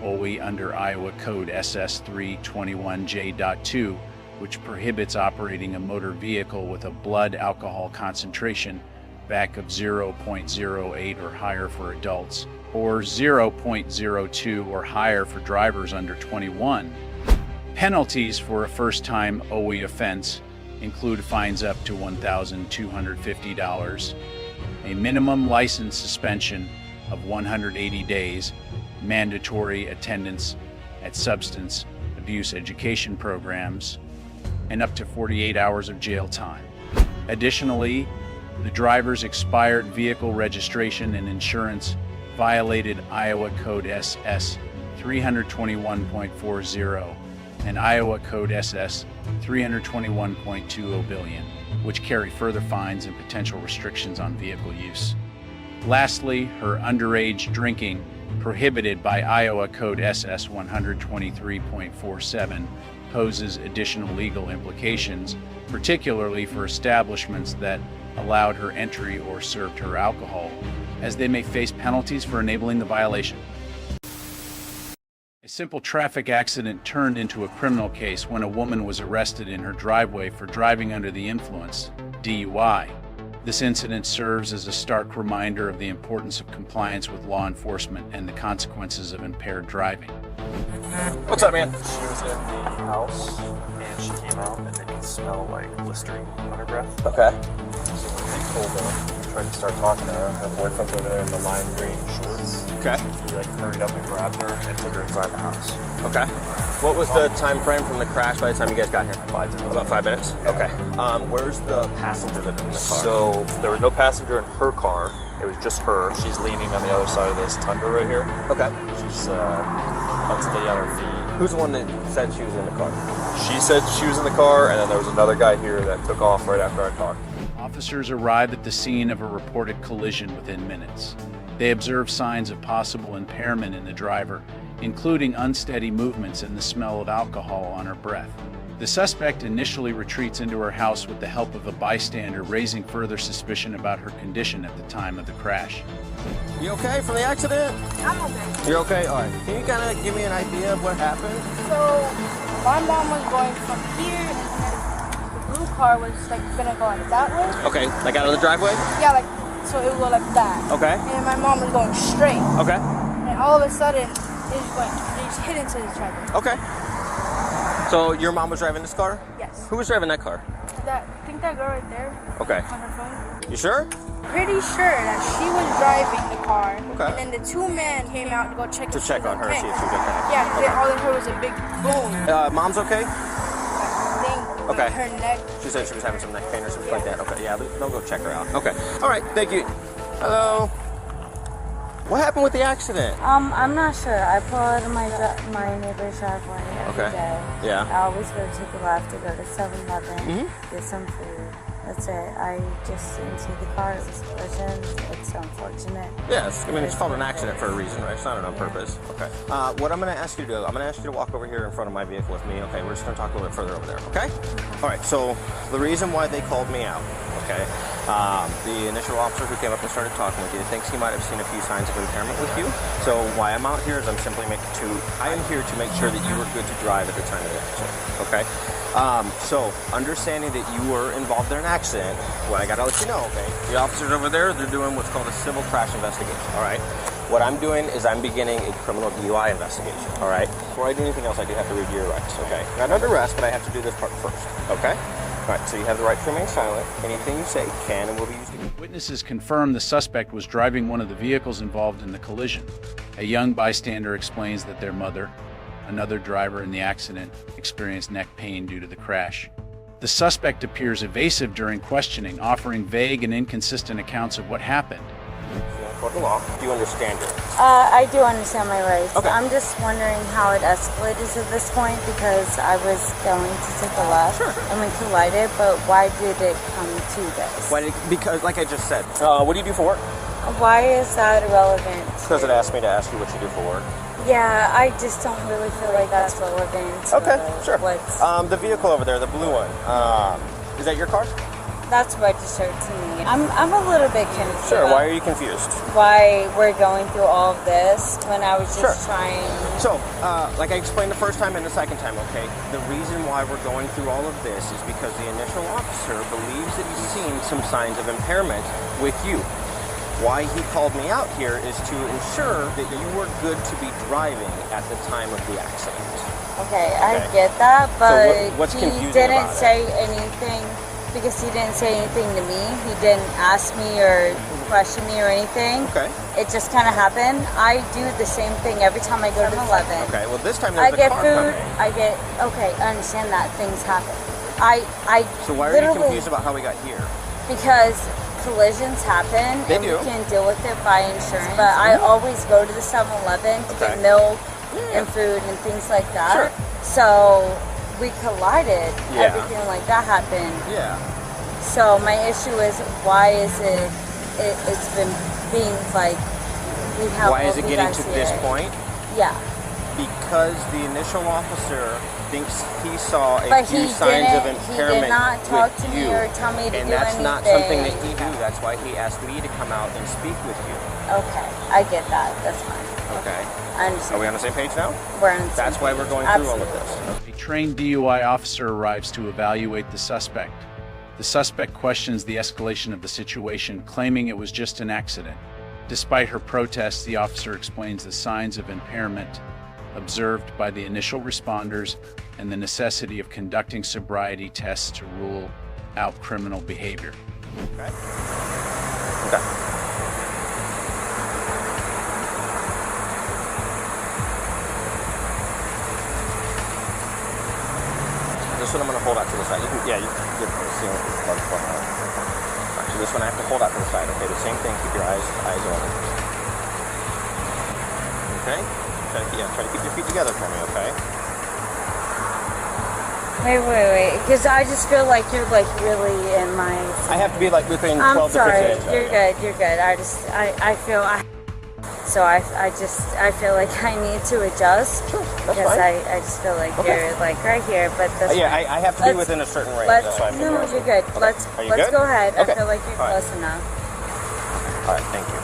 OE under Iowa Code SS 321J.2, which prohibits operating a motor vehicle with a blood alcohol concentration BAC of 0.08 or higher for adults, or 0.02 or higher for drivers under 21. Penalties for a first-time OE offense include fines up to $1,250, a minimum license suspension of 180 days, mandatory attendance at substance abuse education programs, and up to 48 hours of jail time. Additionally, the driver's expired vehicle registration and insurance violated Iowa Code SS 321.40 and Iowa Code SS 321.20 billion, which carry further fines and potential restrictions on vehicle use. Lastly, her underage drinking, prohibited by Iowa Code SS 123.47, poses additional legal implications, particularly for establishments that allowed her entry or served her alcohol, as they may face penalties for enabling the violation. A simple traffic accident turned into a criminal case when a woman was arrested in her driveway for driving under the influence, DUI. This incident serves as a stark reminder of the importance of compliance with law enforcement and the consequences of impaired driving. What's up, man? She was in the house and she came out and it could smell like blistering on her breath. Okay. So when they told her, tried to start talking to her boyfriend over there in the lime green shorts. Okay. He like hurried up and grabbed her and took her inside the house. Okay. What was the time frame from the crash by the time you guys got here? 5 minutes. About 5 minutes? Okay. Where's the passenger living in the car? So there was no passenger in her car. It was just her. She's leaning on the other side of this Tundra right here. Okay. She's unsteady on her feet. Who's the one that said she was in the car? She said she was in the car, and then there was another guy here that took off right after I talked. Officers arrived at the scene of a reported collision within minutes. They observed signs of possible impairment in the driver, including unsteady movements and the smell of alcohol on her breath. The suspect initially retreats into her house with the help of a bystander, raising further suspicion about her condition at the time of the crash. You okay from the accident? I'm okay. You're okay? All right. Can you kind of give me an idea of what happened? So my mom was going from here, and the blue car was like gonna go like that way. Okay, like out of the driveway? Yeah, like so it would go like that. Okay. And my mom was going straight. Okay. And all of a sudden, they just hit into the driveway. Okay. So your mom was driving this car? Yes. Who was driving that car? I think that girl right there. Okay. On her phone. You sure? Pretty sure that she was driving the car. Okay. And then the two men came out to go check. To check on her, see if she was okay. Yeah, because all they heard was a big boom. Mom's okay? I think. Okay. Her neck. She said she was having some neck pain or something like that. Okay, yeah, they'll go check her out. Okay. All right, thank you. Hello. What happened with the accident? I'm not sure. I pull out of my neighbor's driveway every day. Yeah. I always go to take a left to go to 7-Eleven, Mhm. get some food. That's it. I just didn't see the car. It was a collision. It's unfortunate. Yes, I mean, it's called an accident for a reason, right? It's not on purpose. Okay. What I'm going to ask you to do, I'm going to ask you to walk over here in front of my vehicle with me. Okay, we're just going to talk a little bit further over there, okay? All right, so the reason why they called me out, okay, the initial officer who came up and started talking with you thinks he might have seen a few signs of impairment with you. So why I'm out here is I am here to make sure that you were good to drive at the time of the accident, okay? So understanding that you were involved in an accident, well, I gotta let you know, okay? The officers over there, they're doing what's called a civil crash investigation, all right? What I'm doing is I'm beginning a criminal DUI investigation, all right? Before I do anything else, I do have to review your rights, okay? Not under arrest, but I have to do this part first, okay? All right, so you have the right to remain silent. Anything you say can and will be used against you. Witnesses confirmed the suspect was driving one of the vehicles involved in the collision. A young bystander explains that their mother, another driver in the accident, experienced neck pain due to the crash. The suspect appears evasive during questioning, offering vague and inconsistent accounts of what happened. For the law, do you understand it? I do understand my rights. Okay. I'm just wondering how it escalated to this point because I was going to take a left and we collided, but why did it come to this? Because, like I just said, what do you do for work? Why is that irrelevant? Because it asked me to ask you what you do for work. Yeah, I just don't really feel like that's relevant. Okay, sure. What's The vehicle over there, the blue one, is that your car? that's registered to me. I'm a little bit confused. Sure, why are you confused? Why we're going through all of this when I was just trying. So, like I explained the first time and the second time, okay, the reason why we're going through all of this is because the initial officer believes that he's seen some signs of impairment with you. Why he called me out here is to ensure that you were good to be driving at the time of the accident. Okay, I get that, but so what's he confusing didn't about say anything. Because he didn't say anything to me. He didn't ask me or question me or anything. Okay. It just kind of happened. I do the same thing every time I go to 7-Eleven. Okay, well this time I there's a get car food. coming. Okay, I understand that things happen. So why are you confused about how we got here? Because collisions happen They and do. we can deal with it by insurance. But I always go to the 7-Eleven to get milk and food and things like that. Sure. So we collided. Yeah. Everything like that happened. Yeah. So my issue is why is it's been being like we have. Why is it getting to this point? Yeah. Because the initial officer thinks he saw a But few he signs of didn't. impairment He did not talk with to me you. or tell me to do And that's anything. not something that he do. That's why he asked me to come out and speak with you. Okay, I get that. That's fine. Okay. I understand. Are we on the same page now? We're on the same That's why we're going through all of this. A trained DUI officer arrives to evaluate the suspect. The suspect questions the escalation of the situation, claiming it was just an accident. Despite her protests, the officer explains the signs of impairment observed by the initial responders and the necessity of conducting sobriety tests to rule out criminal behavior. Okay. Okay. This one I'm going to hold out to the side. You can see blood flowing out. Actually, this one I have to hold out to the side. Okay, the same thing. Keep your eyes open. Okay. Try to keep your feet together for me. Okay. Wait. Because I just feel like you're like really in my. I have to be like within 12 I'm to 15 sorry. inches. You're good. I feel. So I feel like I need to adjust. Sure, that's because fine. I just feel like Okay. you're like right here, but that's Yeah, fine. I have to be within a certain range. That's why I'm No, asking. you're good. Okay. Let's Are you good? go ahead. Okay. I feel like you're All right. close enough. All right, thank you.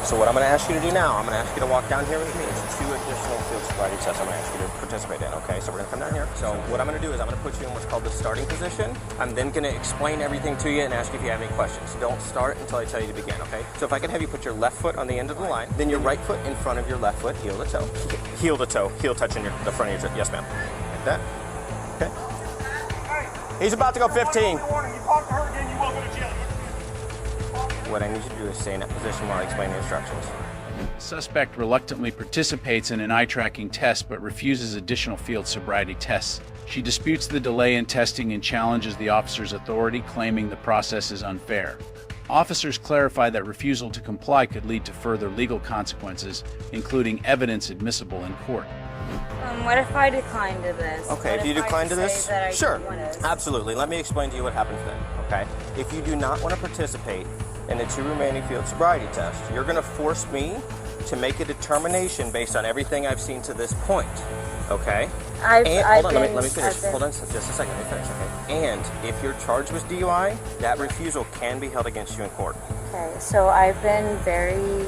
So what I'm going to ask you to do now, I'm going to ask you to walk down here with me. It's 2 additional field sobriety tests I'm going to ask you to participate in, okay? So we're going to come down here. So what I'm going to do is I'm going to put you in what's called the starting position. I'm then going to explain everything to you and ask you if you have any questions. Don't start until I tell you to begin, okay? So if I could have you put your left foot on the end of the line, then your right foot in front of your left foot, heel to toe. Heel to toe, heel touching the front of your toe. Yes, ma'am. Like that. Okay. He's about to go 15. What I need you to do is stay in that position while I explain the instructions. The suspect reluctantly participates in an eye tracking test but refuses additional field sobriety tests. She disputes the delay in testing and challenges the officer's authority, claiming the process is unfair. Officers clarify that refusal to comply could lead to further legal consequences, including evidence admissible in court. What if I decline to this? Okay, What if you I decline to say this, that I sure, don't want this? absolutely. Let me explain to you what happens then, okay? If you do not want to participate in the 2 remaining field sobriety tests, you're going to force me to make a determination based on everything I've seen to this point, okay? Hold on, let me finish. Hold on just a second, let me finish, okay? And if you're charged with DUI, that refusal can be held against you in court. Okay, so I've been very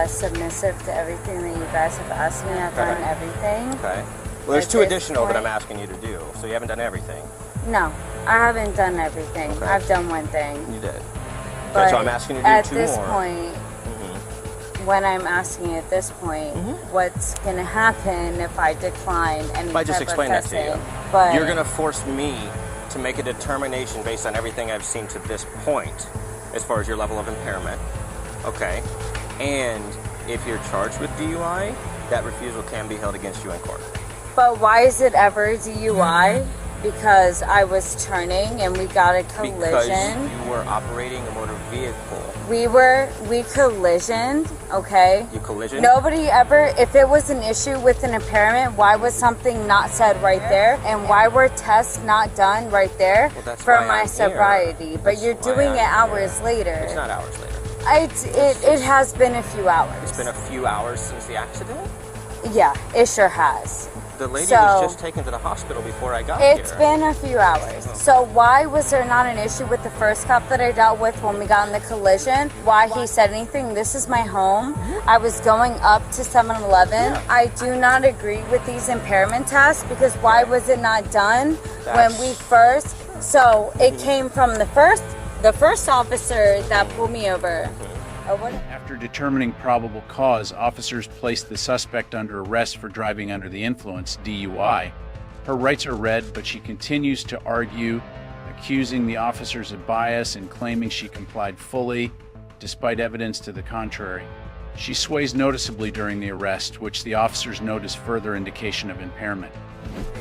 submissive to everything that you guys have asked me. I've done everything. Okay. Well, there's At 2 this additional that I'm point- asking you to do, so you haven't done everything. No, I haven't done everything. Okay. I've done one thing. You did. But Okay, so I'm asking you to do at 2 this more. point, when I'm asking you at this point, what's going to happen if I decline any If I just type explain of that to you, testing? But you're going to force me to make a determination based on everything I've seen to this point, as far as your level of impairment, okay? And if you're charged with DUI, that refusal can be held against you in court. But why is it ever DUI? Because I was turning and we got a collision. Because you were operating a motor vehicle. We collisioned, okay? You collisioned? Nobody ever, if it was an issue with an impairment, why was something not said right there? And why were tests not done right there for my sobriety? But you're doing it hours later. It's not hours later. It has been a few hours. It's been a few hours since the accident? Yeah, it sure has. The lady So- was just taken to the hospital before I got here. It's been a few hours. So why was there not an issue with the first cop that I dealt with when we got in the collision? Why he said anything? This is my home. I was going up to 7-Eleven. I do not agree with these impairment tests because why was it not done when we first? So it came from the first officer that pulled me over. After determining probable cause, officers placed the suspect under arrest for driving under the influence, DUI. Her rights are read, but she continues to argue, accusing the officers of bias and claiming she complied fully, despite evidence to the contrary. She sways noticeably during the arrest, which the officers note as further indication of impairment.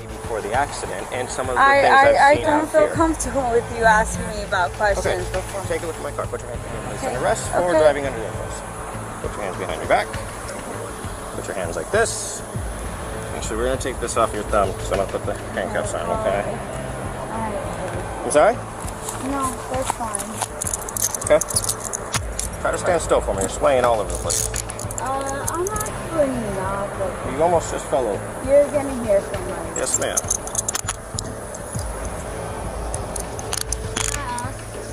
Before the accident, and some of the things I've I seen don't out feel here. comfortable with you asking me about questions before. Take a look at my car. Put your hands behind you. Okay. An arrest for Okay. driving under the influence. Put your hands behind your back. Put your hands like this. Actually, we're going to take this off your thumb because I'm going to put the handcuffs on, okay? I'm sorry? No, that's fine. Okay. Try to stand still for me. You're swaying all over the place. I'm actually not. But You almost just fell over. you're gonna hear from me. Yes, ma'am.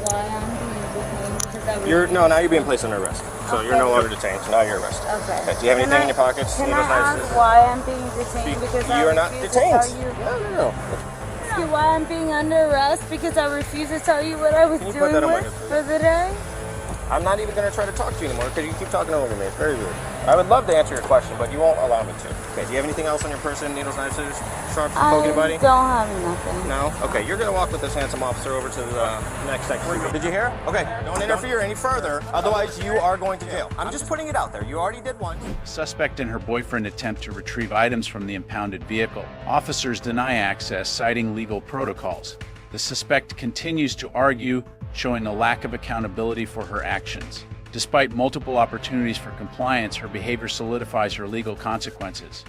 Why I'm being detained because I was. Now you're being placed under arrest. So you're no longer detained. So now you're arrested. Okay. Do you have anything in your pockets? Can I ask why I'm being detained? Because You are not detained. No. Why I'm being under arrest? Because I refuse to tell you what I was Can you put doing that on my with head, for the day. I'm not even going to try to talk to you anymore because you keep talking over me. It's very rude. I would love to answer your question, but you won't allow me to. Okay, do you have anything else on your person? Needles, knives, scissors, sharp, poke anybody? I don't have nothing. No? Okay, you're going to walk with this handsome officer over to the next section. Did you hear? Okay, don't interfere any further, otherwise you are going to jail. I'm just putting it out there. You already did one. Suspect and her boyfriend attempt to retrieve items from the impounded vehicle. Officers deny access, citing legal protocols. The suspect continues to argue, showing a lack of accountability for her actions. Despite multiple opportunities for compliance, her behavior solidifies her legal consequences.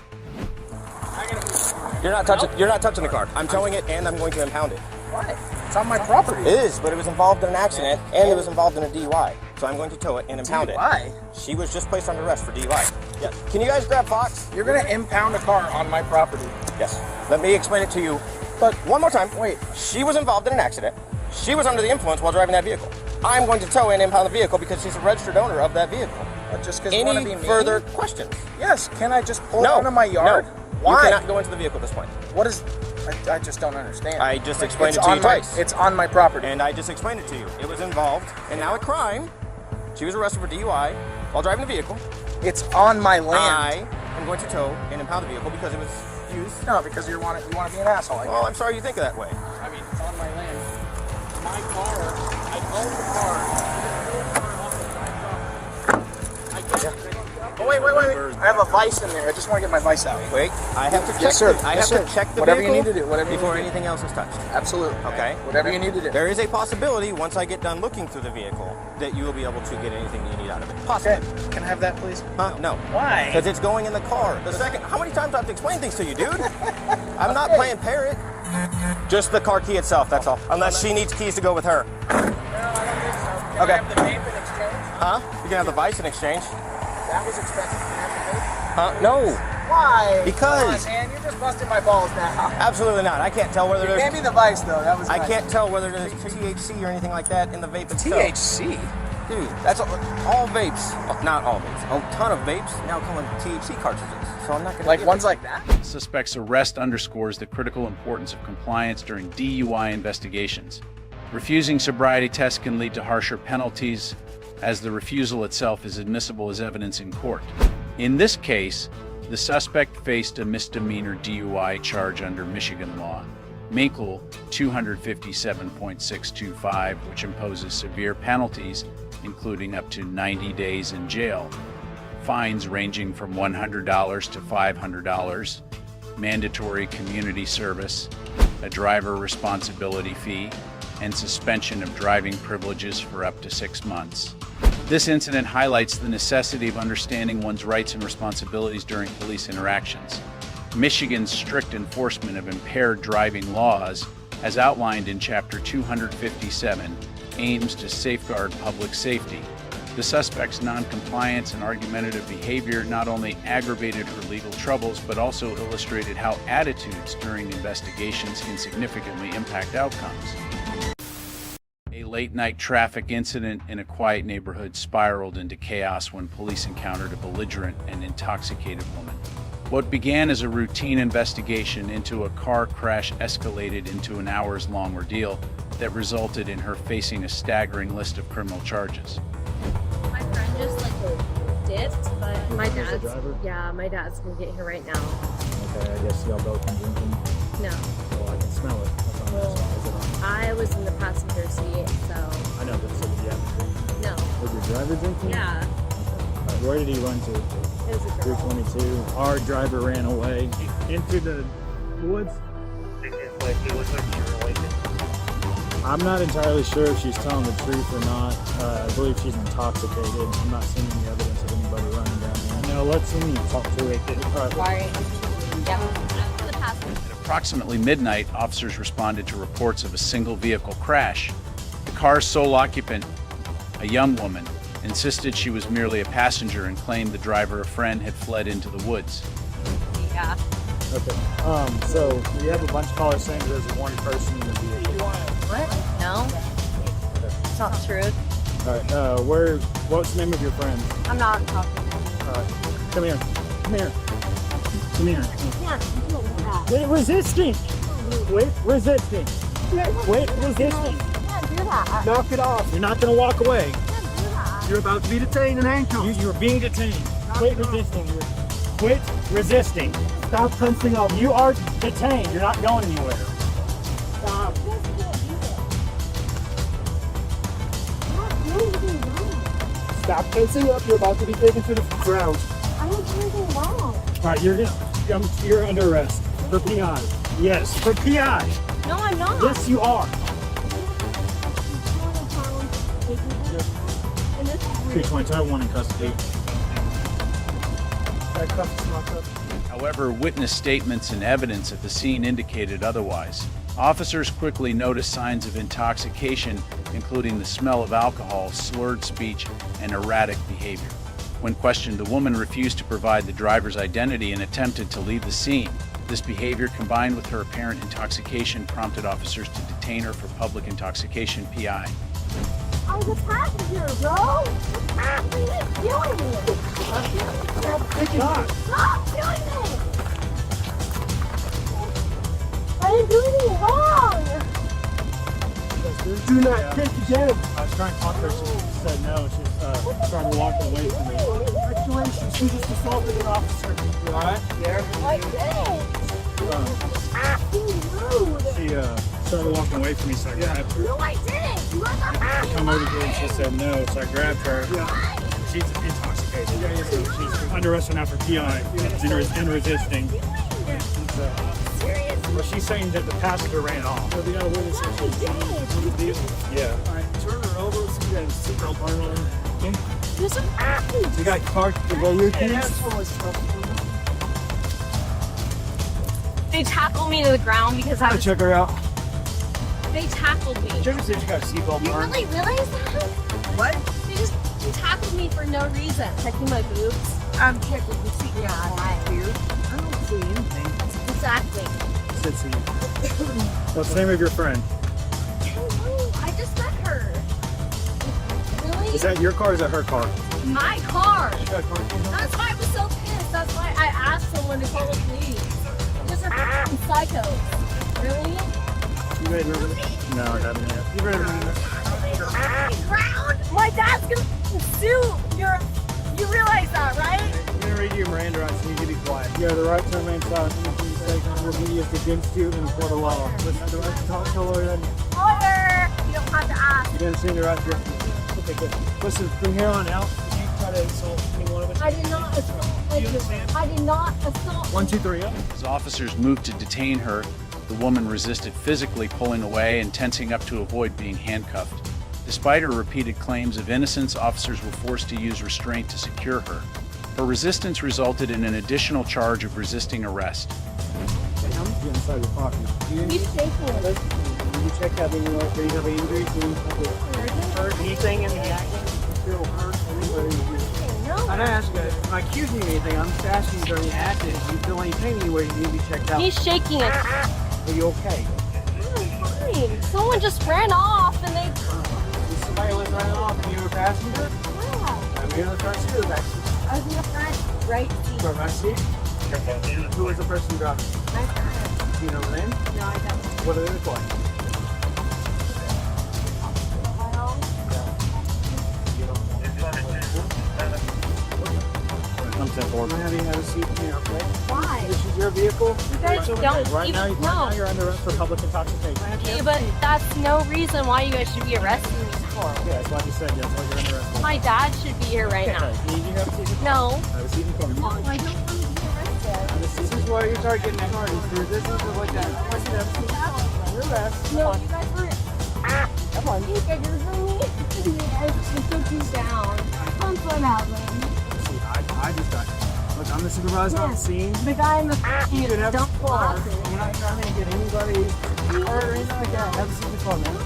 You're not touching the car. I'm towing it and I'm going to impound it. Why? It's on my property. It is, but it was involved in an accident and it was involved in a DUI. So I'm going to tow it and impound DUI? it. She was just placed under arrest for DUI. Yes. Can you guys grab Fox? You're going to impound a car on my property. Yes. Let me explain it to you. But one more time. Wait. She was involved in an accident. She was under the influence while driving that vehicle. I'm going to tow and impound the vehicle because she's a registered owner of that vehicle. Just because you want to be Any mean? further questions? Yes. Can I just pull out of my yard? No. Why? You cannot go into the vehicle at this point. What is... I just don't understand. I just explained it to you twice. It's on my property. And I just explained it to you. It was involved in now a crime. She was arrested for DUI while driving the vehicle. It's on my land. I am going to tow and impound the vehicle because it was used. No, because you want to be an asshole. Well, I'm sorry you think that way. I mean, it's on my land. My car. I own the car. Oh, wait. I have a vice in there. I just want to get my vice out. Wait, I have to check. Yes, sir. I Yes, have sir. to check the Whatever vehicle you need to do. Whatever before you need to do. anything else is touched. Absolutely. Okay. Whatever you need to do. There is a possibility once I get done looking through the vehicle that you will be able to get anything you need out of it. Possibly. Okay. Can I have that, please? Huh? No. Why? Because it's going in the car. The second. How many times do I have to explain things to you, dude? I'm not playing parrot. Just the car key itself. That's all. Unless she needs keys to go with her. No, I don't think so. Can Okay. I have the vape in exchange? Huh? You can have the vice in exchange. That was expensive. Can I have the vape? No. Why? Because. Come on, man, you're just busting my balls now. Absolutely not. I can't tell whether You there's. gave me the vice though. That was. I nice. can't tell whether there's THC or anything like that in the vape itself. THC. Dude, that's all vapes. Oh, not all vapes. A ton of vapes now come with THC cartridges. So I'm not gonna. Like ones like that. Suspect's arrest underscores the critical importance of compliance during DUI investigations. Refusing sobriety tests can lead to harsher penalties, as the refusal itself is admissible as evidence in court. In this case, the suspect faced a misdemeanor DUI charge under Michigan law, Minkle 257.625, which imposes severe penalties, including up to 90 days in jail, fines ranging from $100 to $500, mandatory community service, a driver responsibility fee, and suspension of driving privileges for up to 6 months. This incident highlights the necessity of understanding one's rights and responsibilities during police interactions. Michigan's strict enforcement of impaired driving laws, as outlined in Chapter 257, aims to safeguard public safety. The suspect's noncompliance and argumentative behavior not only aggravated her legal troubles, but also illustrated how attitudes during investigations can significantly impact outcomes. A late-night traffic incident in a quiet neighborhood spiraled into chaos when police encountered a belligerent and intoxicated woman. What began as a routine investigation into a car crash escalated into an hours-long ordeal that resulted in her facing a staggering list of criminal charges. My friend just dipped, but my Who's the dad's driver? yeah, my dad's gonna get here right now. Okay, I guess y'all both been drinking. No. Well, I can smell it. That's on this side. Is it on? I was in the passenger seat, so I know, but so did you have a drink? no. Was your driver drinking? Yeah. Where did he run to? It was a girl. 322. Our driver ran away into the woods. I'm not entirely sure if she's telling the truth or not. I believe she's intoxicated. I'm not seeing any evidence of anybody running down there. No, let's see me talk to her. Sorry. Yeah. The passenger. At approximately midnight, officers responded to reports of a single vehicle crash. The car's sole occupant, a young woman, insisted she was merely a passenger and claimed the driver, a friend, had fled into the woods. Yeah. Okay. So we have a bunch of callers saying there's one person in the vehicle. What? No. It's not true. All right. What's the name of your friend? I'm not talking. All right. Come here. Come here. Come here. Yeah. Quit resisting. Quit resisting. Quit resisting. Can't do that. Knock it off. You're not going to walk away. You're about to be detained and handcuffed. You're being detained. Quit resisting. Quit resisting. Stop tensing up. You are detained. You're not going anywhere. Stop. Stop tensing up. You're about to be taken to the ground. I didn't do anything wrong. All right, you're under arrest for PI. Yes, for PI. No, I'm not. Yes, you are. 322, I have one in custody. However, witness statements and evidence at the scene indicated otherwise. Officers quickly noticed signs of intoxication, including the smell of alcohol, slurred speech, and erratic behavior. When questioned, the woman refused to provide the driver's identity and attempted to leave the scene. This behavior, combined with her apparent intoxication, prompted officers to detain her for public intoxication PI. I was a passenger, bro. What are you doing? Stop doing this. I didn't do anything wrong. Do not kick again. I was trying to talk to her. She said no. She's started walking away from me. Congratulations. You just assaulted an officer. You alright? Yeah. I did. She started walking away from me, so I grabbed her. No, I didn't. You guys are Come over here and she said no, so I grabbed her. She's intoxicated. She's under arrest now for PI and resisting. Well, she's saying that the passenger ran off. So we got a witness here. Yeah. Alright, turn her over so you got a seatbelt on. Okay? There's an athlete. You got parked to go your keys? They tackled me to the ground because I was. Check her out. They tackled me. Check her see if you got a seatbelt You on. really realize that? What? They just tackled me for no reason. Checking my boobs. I'm checking the seat. Yeah, I don't see anything. Exactly. What's the name of your friend? I just met her. Really? Is that your car or is that her car? My car. That's why I was so pissed. That's why I asked someone to call the police. Because they're f***ing psychos. Really? You ready to remember? No, I haven't yet. You ready to remember? Ground? My dad's gonna sue. You realize that, right? I'm going to read you Miranda rights. You need to be quiet. You have the right to remain silent. Anything you say will be used against you in the court of law. Listen, the right to talk to a lawyer. Lawyer! You don't have to ask. You understand the right to okay, good. Listen, from here on out, if you try to insult any one of us. I did not assault. I did not assault. 1, 2, 3, up. As officers moved to detain her, the woman resisted, physically pulling away and tensing up to avoid being handcuffed. Despite her repeated claims of innocence, officers were forced to use restraint to secure her. Her resistance resulted in an additional charge of resisting arrest. Get inside your pocket. He's shaking. Did you check out any injuries? Hurt anything in the accident? Feel hurt? Anybody? No. I'm not asking you. I'm not accusing you of anything. I'm just asking you during the accident. Do you feel any pain anywhere you need to be checked out? He's shaking it. Are you okay? I'm fine. Someone just ran off and they. Somebody was running off and you were a passenger? Yeah. Were you in the front seat or the back seat? I was in the front right seat. Front seat? Who was the person driving? My friend. Do you know the name? No, I don't. What are they for? I'm 10-4. I'm having you have a seat here, okay? Why? This is your vehicle? You guys don't Right even now, know. you're under arrest for public intoxication. Okay, but that's no reason why you guys should be arresting me for. Yeah, that's what I just said. Yes, why you're under arrest. My dad should be here right now. Do you have a seat? No. Have a seat in front of No, you. I don't want to be arrested. This is why you start getting charges for resistance or like that. Under arrest. No, you guys were. Come on. You guys are for me. I just took you down. I'm so mad, man. See, I just got. Look, I'm the supervisor on the scene. The guy in the You can have a don't seat pull car. out. We're not trying to get anybody hurt or anything like that. Have a seat in the car, man.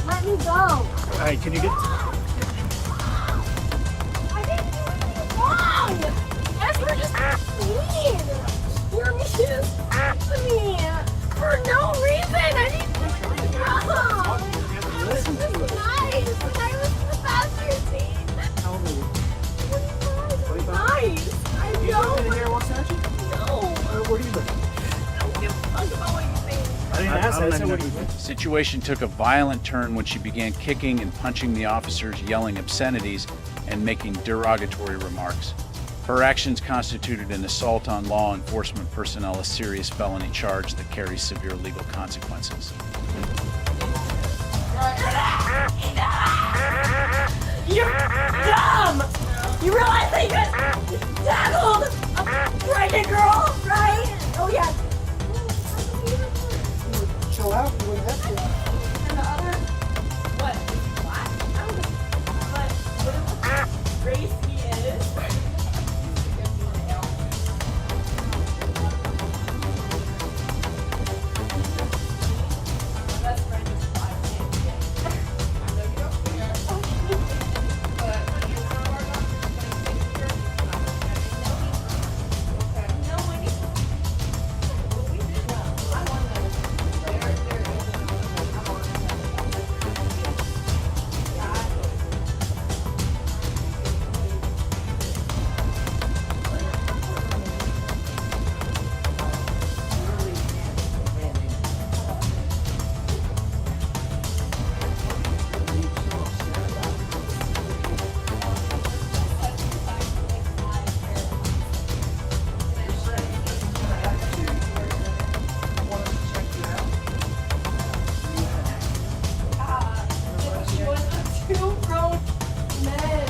Let me go. Alright, can you get... I didn't do anything wrong! You guys were just mean! You're mean to me for no reason! I didn't do anything wrong! I was just nice! I was in the passenger seat! How old are you? 25. Nice! I You know! living in here in West Century? No! Where do you live? I don't give a fuck about what you think. I didn't ask that. I said, what do you think? The situation took a violent turn when she began kicking and punching the officers, yelling obscenities, and making derogatory remarks. Her actions constituted an assault on law enforcement personnel, a serious felony charge that carries severe legal consequences. You're dumb! You realize that you just tackled a pregnant girl, right? Oh yeah. Chill out. You wouldn't have to. And the other, what? Black? I don't know. But what race he is? My best friend is black. I know you don't care. But you're not our doctor. No, I need to. Well, we did well. I won those. Two grown men.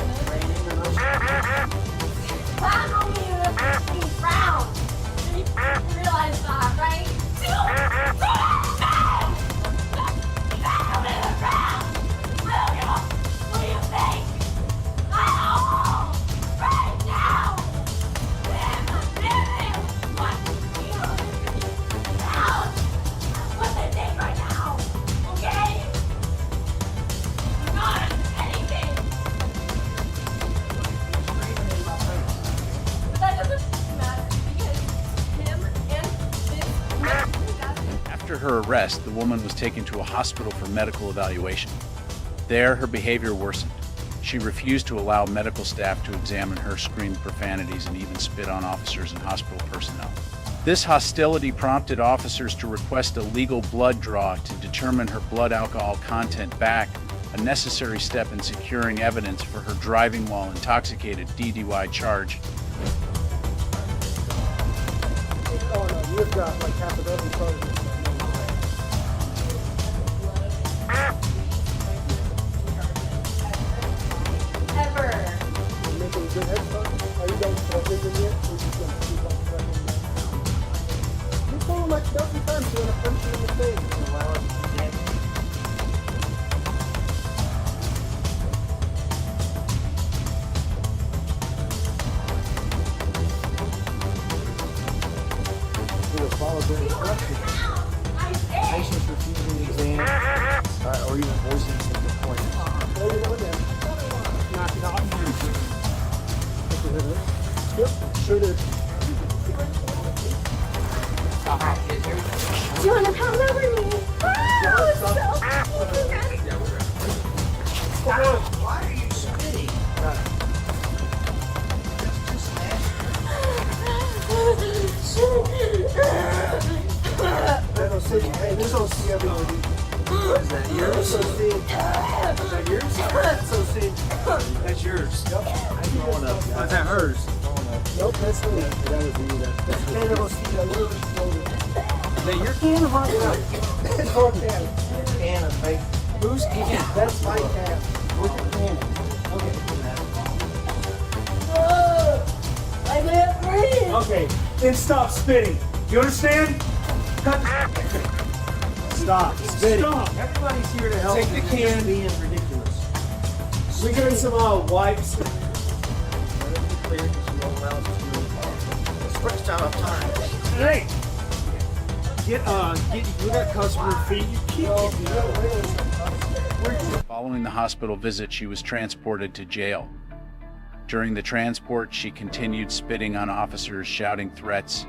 Plan on me in a fucking frown. You realize that, right? Two grown men! Plan on me in a frown. I don't give a what do you think? I know right now. What they think right now, okay? Not anything. But that doesn't matter because him and this. After her arrest, the woman was taken to a hospital for medical evaluation. There, her behavior worsened. She refused to allow medical staff to examine her, screamed profanities, and even spit on officers and hospital personnel. This hostility prompted officers to request a legal blood draw to determine her blood alcohol content BAC, a necessary step in securing evidence for her driving while intoxicated DWI charge. Oh no, you've got like half a dozen charges. Ever. You making good head start? Are you done smoking yet? Or you just gonna keep on pressing that? You told him like a dozen times you're gonna punch you in the face. And allow us to get follow their instructions. Patients refusing the exam or even voicing some complaints. There you go again. Knock it off. Yep, sure did. 200 pounds over me. Wow, it's so Why are you spitting? Hey, this don't see everybody. What is that, yours? Is that yours? That's yours. Yep. I'm going up. Is that hers? Nope, that's me. That was me. That's can of see that really slowly. Is that your can or my can? It's your can. Can of fake. Whose can? That's my can. Where's your can? Okay. I can't breathe. Okay, then stop spitting. You understand? Stop spitting. Stop. Everybody's here to help. Take the can. Being ridiculous. We got some wipes. Stretched out of time. Hey, we got customer feet. You keep. Following the hospital visit, she was transported to jail. During the transport, she continued spitting on officers, shouting threats,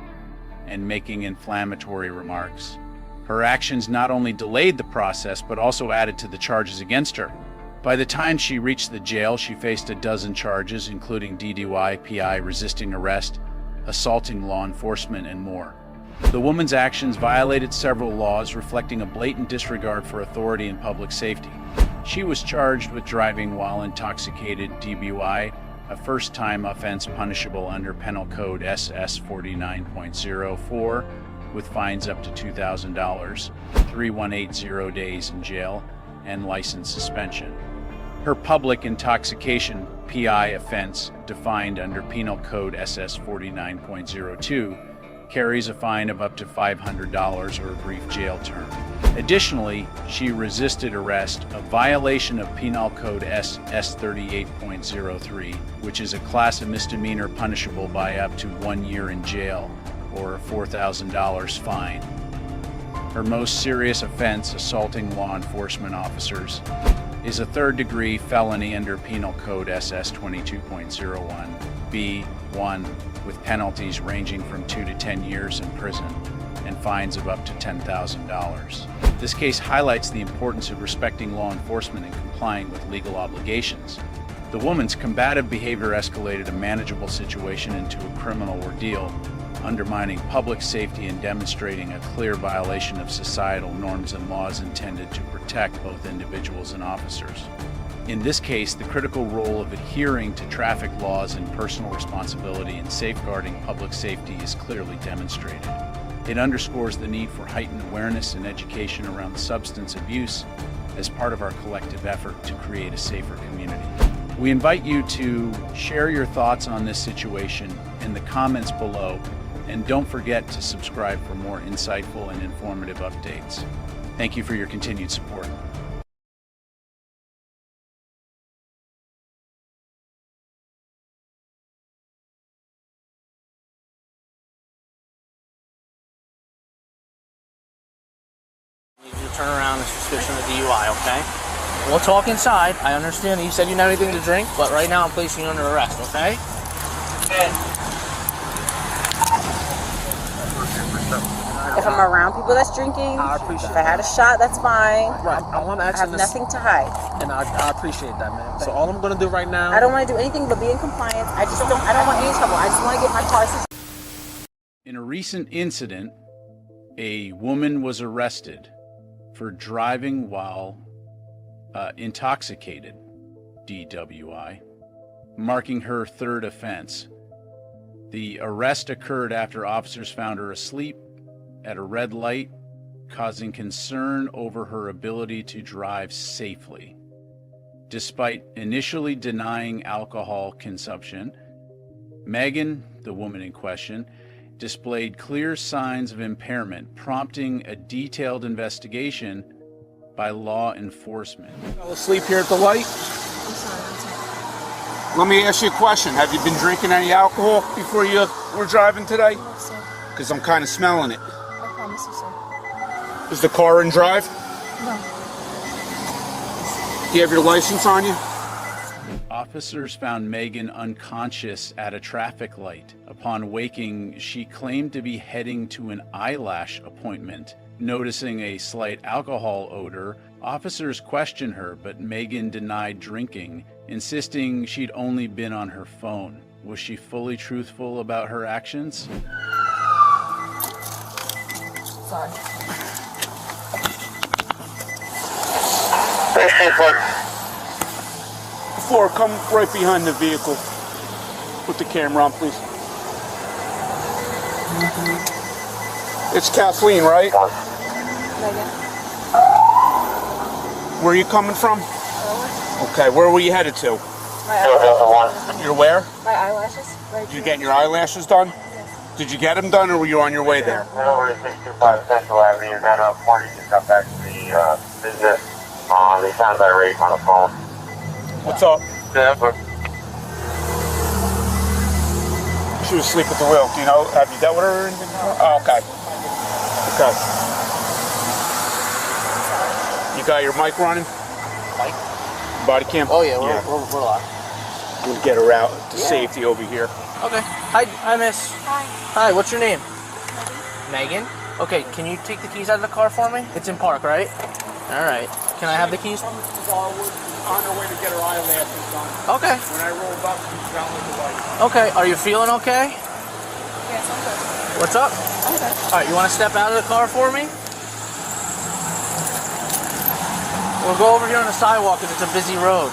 and making inflammatory remarks. Her actions not only delayed the process, but also added to the charges against her. By the time she reached the jail, she faced a dozen charges, including DWI, PI, resisting arrest, assaulting law enforcement, and more. The woman's actions violated several laws, reflecting a blatant disregard for authority and public safety. She was charged with driving while intoxicated, DWI, a first-time offense punishable under Penal Code SS 49.04, with fines up to $2,000, 3180 days in jail, and license suspension. Her public intoxication PI offense, defined under Penal Code SS 49.02, carries a fine of up to $500 or a brief jail term. Additionally, she resisted arrest, a violation of Penal Code SS 38.03, which is a class of misdemeanor punishable by up to 1 year in jail or a $4,000 fine. Her most serious offense, assaulting law enforcement officers, is a third-degree felony under Penal Code SS 22.01 B1, with penalties ranging from 2 to 10 years in prison and fines of up to $10,000. This case highlights the importance of respecting law enforcement and complying with legal obligations. The woman's combative behavior escalated a manageable situation into a criminal ordeal, undermining public safety and demonstrating a clear violation of societal norms and laws intended to protect both individuals and officers. In this case, the critical role of adhering to traffic laws and personal responsibility in safeguarding public safety is clearly demonstrated. It underscores the need for heightened awareness and education around substance abuse as part of our collective effort to create a safer community. We invite you to share your thoughts on this situation in the comments below, and don't forget to subscribe for more insightful and informative updates. Thank you for your continued support. You need to turn around on suspicion of DUI, okay? We'll talk inside. I understand that you said you didn't have anything to drink, but right now I'm placing you under arrest, okay? If I'm around people that's drinking, if I had a shot, that's fine. Right. I'm I have nothing to hide. And I appreciate that, man. So all I'm gonna do right now, I don't want to do anything but be in compliance. I don't want any trouble. I just want to get my car situated. In a recent incident, a woman was arrested for driving while intoxicated, DWI, marking her third offense. The arrest occurred after officers found her asleep at a red light, causing concern over her ability to drive safely. Despite initially denying alcohol consumption, Megan, the woman in question, displayed clear signs of impairment, prompting a detailed investigation by law enforcement. Fell asleep here at the light? Let me ask you a question. Have you been drinking any alcohol before you were driving today? No, sir. Because I'm kind of smelling it. I promise you, sir. Is the car in drive? No. Do you have your license on you? Officers found Megan unconscious at a traffic light. Upon waking, she claimed to be heading to an eyelash appointment. Noticing a slight alcohol odor, officers questioned her, but Megan denied drinking, insisting she'd only been on her phone. Was she fully truthful about her actions? Sorry. Floor, come right behind the vehicle. Put the camera on, please. It's Kathleen, right? Megan. Where are you coming from? Okay, where were you headed to? My eyelashes. You're where? My eyelashes. Right. Did you get your eyelashes done? Yes. Did you get them done, or were you on your way there? Over to 625 Central Avenue, man up 40, just got back to the business. They sound irate on the phone. What's up? Yeah, She was asleep at the wheel. Do you know? Have you dealt with her? Oh, okay. Okay. You got your mic running? Mike? Body cam? Oh yeah, we're live. We'll get her out to safety over here. Okay. Hi, miss. Hi. Hi, what's your name? Megan. Okay, can you take the keys out of the car for me? It's in park, right? All right. Can I have the keys? On her way to get her eye lashes done. Okay. When I rolled up, she was down with the light. Okay, are you feeling okay? Yes, I'm good. What's up? Okay. All right, you want to step out of the car for me? We'll go over here on the sidewalk because it's a busy road.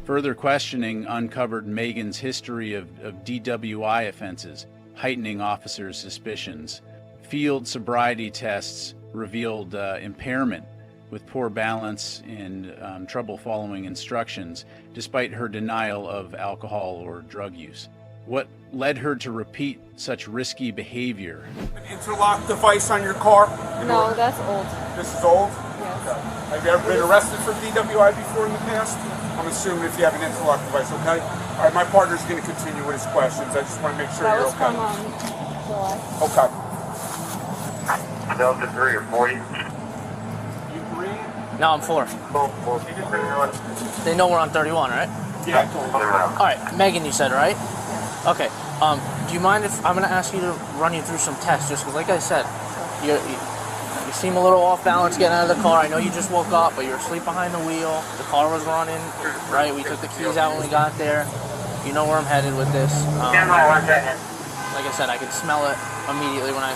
Further questioning uncovered Megan's history of DWI offenses, heightening officers' suspicions. Field sobriety tests revealed impairment with poor balance and trouble following instructions, despite her denial of alcohol or drug use. What led her to repeat such risky behavior? An interlock device on your car? No, that's old. This is old? Yes. Okay. Have you ever been arrested for DWI before in the past? I'm assuming if you have an interlock device, okay? All right, my partner's going to continue with his questions. I just want to make sure That you're was okay. from July. Okay. Delta 3 or 40? No, I'm 4. They know we're on 31, right? Yeah, I told you. All right, Megan, you said, right? Okay. Do you mind if I'm going to ask you to run you through some tests? Just because, like I said, you seem a little off balance getting out of the car. I know you just woke up, but you're asleep behind the wheel. The car was running, right? We took the keys out when we got there. You know where I'm headed with this. Like I said, I could smell it immediately when I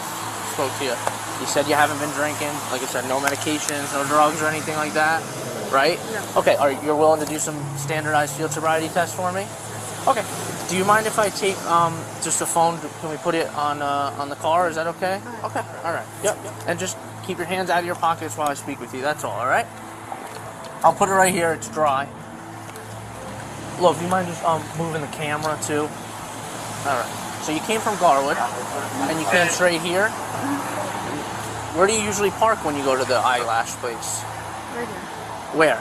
spoke to you. You said you haven't been drinking. Like I said, no medications, no drugs or anything like that, right? No. Okay, you're willing to do some standardized field sobriety tests for me? Okay. Do you mind if I take just a phone? Can we put it on the car? Is that okay? Okay. All right. Yep. And just keep your hands out of your pockets while I speak with you. That's all right? I'll put it right here. It's dry. Look, do you mind just moving the camera too? All right. So you came from Garwood, and you came straight here. Where do you usually park when you go to the eyelash place? Right here. Where?